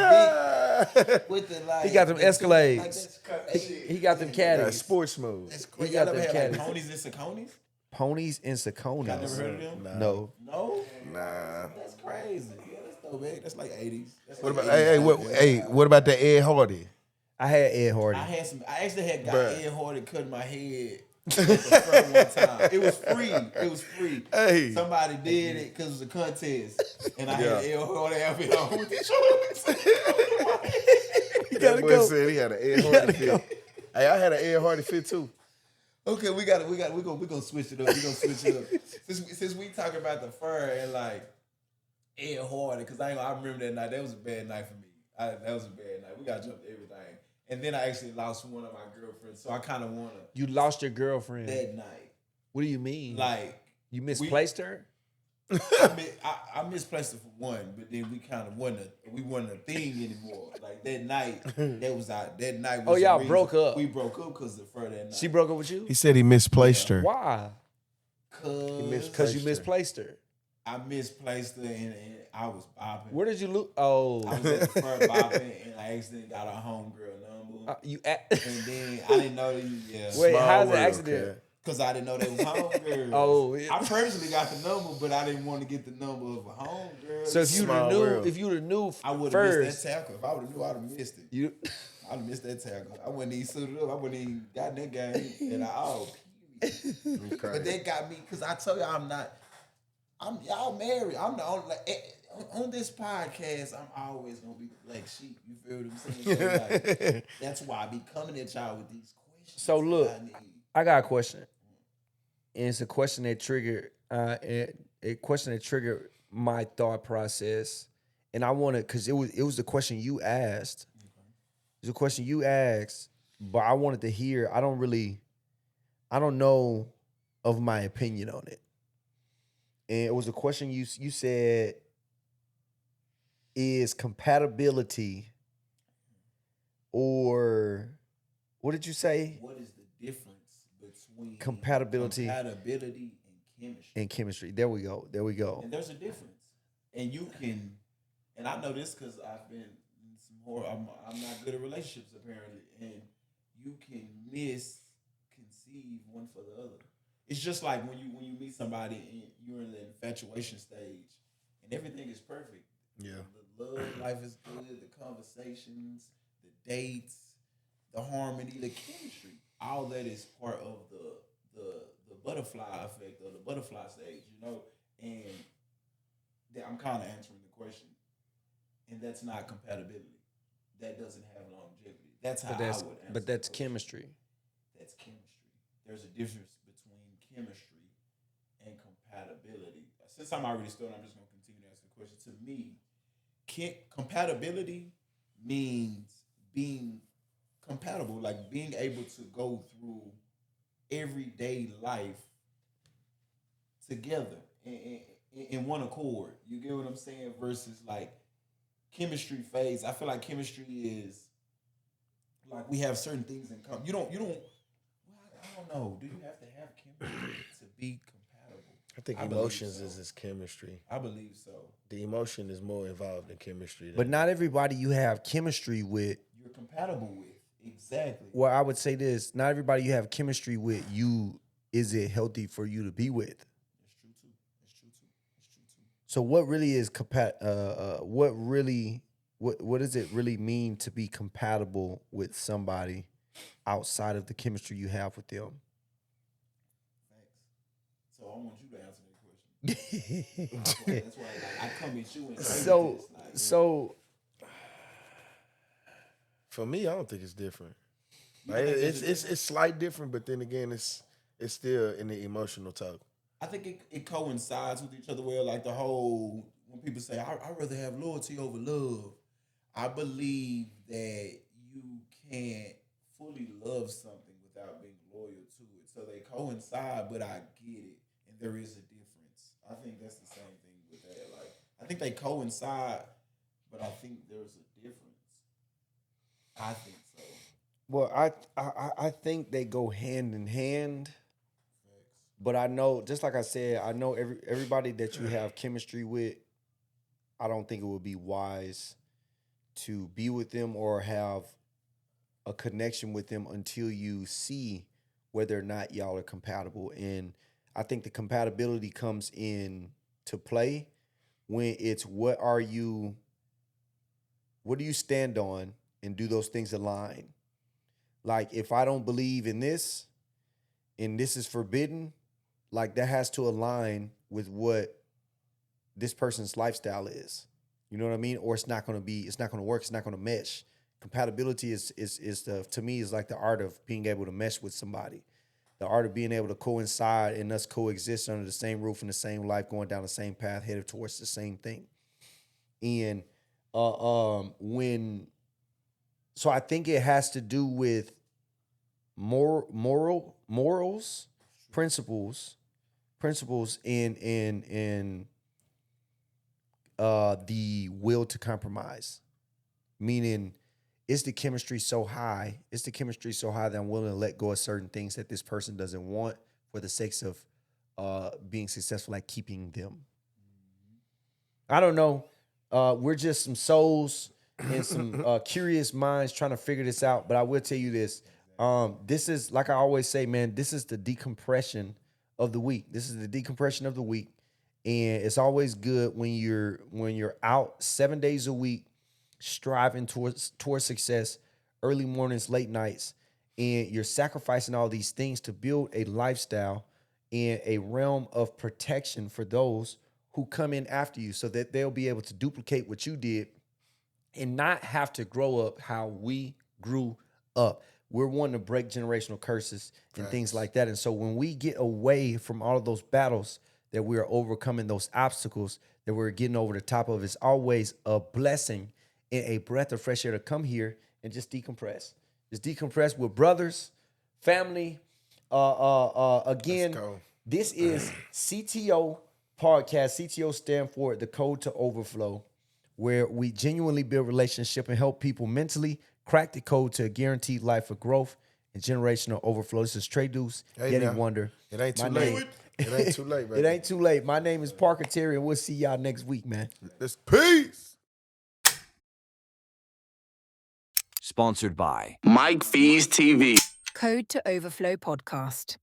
With the like. He got them the two- Escalades. Like that's He got them Nah, caddies. sports mode. That's crazy. He got Y'all ever them had like caddies. ponies and Sauconys? Ponies and Y'all never Sauconys. heard of them? No. No. Nah. That's crazy. Yeah, that's so big. That's like 80s. That's What like about what about that Ed Hardy? I had Ed Hardy. I actually had got Bruh. Ed Hardy cut my head at the front one time. It was free. It was free. Hey. Somebody did it because it was a contest, and I had Yeah. Ed Hardy outfit on with the shorts. That boy said he had an Ed Hardy fit. Hey, I had an Ed Hardy fit too. Okay, we're gonna switch it up. We're gonna switch it up. Since we talk about the fur and like Ed Hardy, because I remember that night. That was a bad night for me. That was a bad night. We got jumped everything. And then I actually lost one of my girlfriends, so I kind of wanna You lost your girlfriend. that night. What do you mean? Like You misplaced her? I misplaced it for one, but then we kind of wasn't a thing anymore. Like that night, that night was Oh, y'all the reason broke up. We broke up because of fur that night. She broke up with you? He said he misplaced her. Why? Because you her. misplaced her. I misplaced her and I was bopping. Where did you look? Oh. I was at the fur bopping and I accidentally got our homegirl number. And then I didn't know that Wait, Small how's the world, accident? kid. because I didn't know they was homegirls. Oh, yeah. I purposely got the number, but I didn't want to get the number of a homegirl. So if you Small knew, world. I would have first, missed that tackle. If I would have knew, I'd have missed it. you I'd have missed that tackle. I wouldn't even suited up. I wouldn't even got that game at all. Period. But that got me because I told y'all y'all married. I'm the only on this podcast. I'm always gonna be the black sheep. You feel what I'm saying? So like, that's why I be coming at y'all with these questions. So look, that I need. I got a question. And it's a question that triggered a question that triggered my thought process. And I wanted, because it was the question you asked. It was a question you asked, but I wanted to hear. I don't know of my opinion on it. And it was a question you said, is compatibility, or what did you say? What is the difference between compatibility compatibility and chemistry. and chemistry. There we go. There we go. And there's a difference. And you can, and I know this because I've been in some more. I'm not good at relationships apparently, and you can misconceive one for the other. It's just like when you meet somebody and you're in the infatuation stage, and everything is perfect. Yeah. The love life is good, the conversations, the dates, the harmony, the chemistry. All that is part of the butterfly effect or the butterfly stage, And I'm kind of answering the question, and that's not compatibility. That doesn't have longevity. That's how I would answer. But that's the question. chemistry. That's chemistry. There's a difference between chemistry and compatibility. Since I'm already started, I'm just going to continue to answer the question. To me, compatibility means being compatible, like being able to go through everyday life together in one accord. You get what I'm saying? Versus like chemistry phase. I feel like chemistry is like we have certain things in common. Well, I don't know. Do you have to have chemistry to be compatible? I think I believe emotions so. is his chemistry. I believe so. The emotion is more involved in chemistry. But not everybody you have chemistry with. You're compatible with. Exactly. Well, I would say this: not everybody you have chemistry with. Is it healthy for you to be with? It's true too. It's true too. It's true too. So, what really is what does it really mean to be compatible with somebody outside of the chemistry you have with them? Facts. So I want you to answer that question. That's why like, I come at you and so like, so For me, I don't think it's different. you Like, don't think there's a it's slight different, but then again, it's still in the emotional talk. I think it coincides with each other well. Like the whole when people say I'd rather have loyalty over love, I believe that you can't fully love something without being loyal to it. So they coincide, but I get it, and there is a difference. I think that's the same thing with that. Like I think they coincide, but I think there's a difference. I think so. well, I think they go hand in hand. Facts. But I know, just like I said, I know everybody that you have chemistry with. I don't think it would be wise to be with them or have a connection with them until you see whether or not y'all are compatible. And I think the compatibility comes in to play when it's what do you stand on, and do those things align? Like if I don't believe in this and this is forbidden, like that has to align with what this person's lifestyle is. You know what I mean? Or it's not going to work. It's not going to mesh. Compatibility is to me is like the art of being able to mesh with somebody. The art of being able to coincide and us coexist under the same roof in the same life, going down the same path, headed towards the same thing. And when so I think it has to do with morals, principles in the will to compromise. Meaning, is the chemistry so high? Is the chemistry so high that I'm willing to let go of certain things that this person doesn't want for the sakes of being successful at keeping them? I don't know. We're just some souls and some curious minds trying to figure this out. But I will tell you this. This is, like I always say, man, this is the decompression of the week. This is the decompression of the week. And it's always good when you're out 7 days a week, striving towards success, early mornings, late nights, and you're sacrificing all these things to build a lifestyle in a realm of protection for those who come in after you, so that they'll be able to duplicate what you did and not have to grow up how we grew up. We're wanting to break generational curses and things like that. And so when we get away from all of those battles that we are overcoming, those obstacles that we're getting over the top of, it's always a blessing and a breath of fresh air to come here and just decompress. Just decompress with brothers, family. Again, this is CTO podcast. CTO stand for the code to overflow, where we genuinely build relationship and help people mentally crack the code to a guaranteed life of growth and generational overflow. This is Trey Deuce, Hey, Yeti now, Wonder. it ain't too My late. name- It ain't too late, baby. It ain't too late. My name is Parker Terry, and we'll see y'all next week, man. Let's peace. Sponsored by Mike Fees TV. Code to Overflow podcast.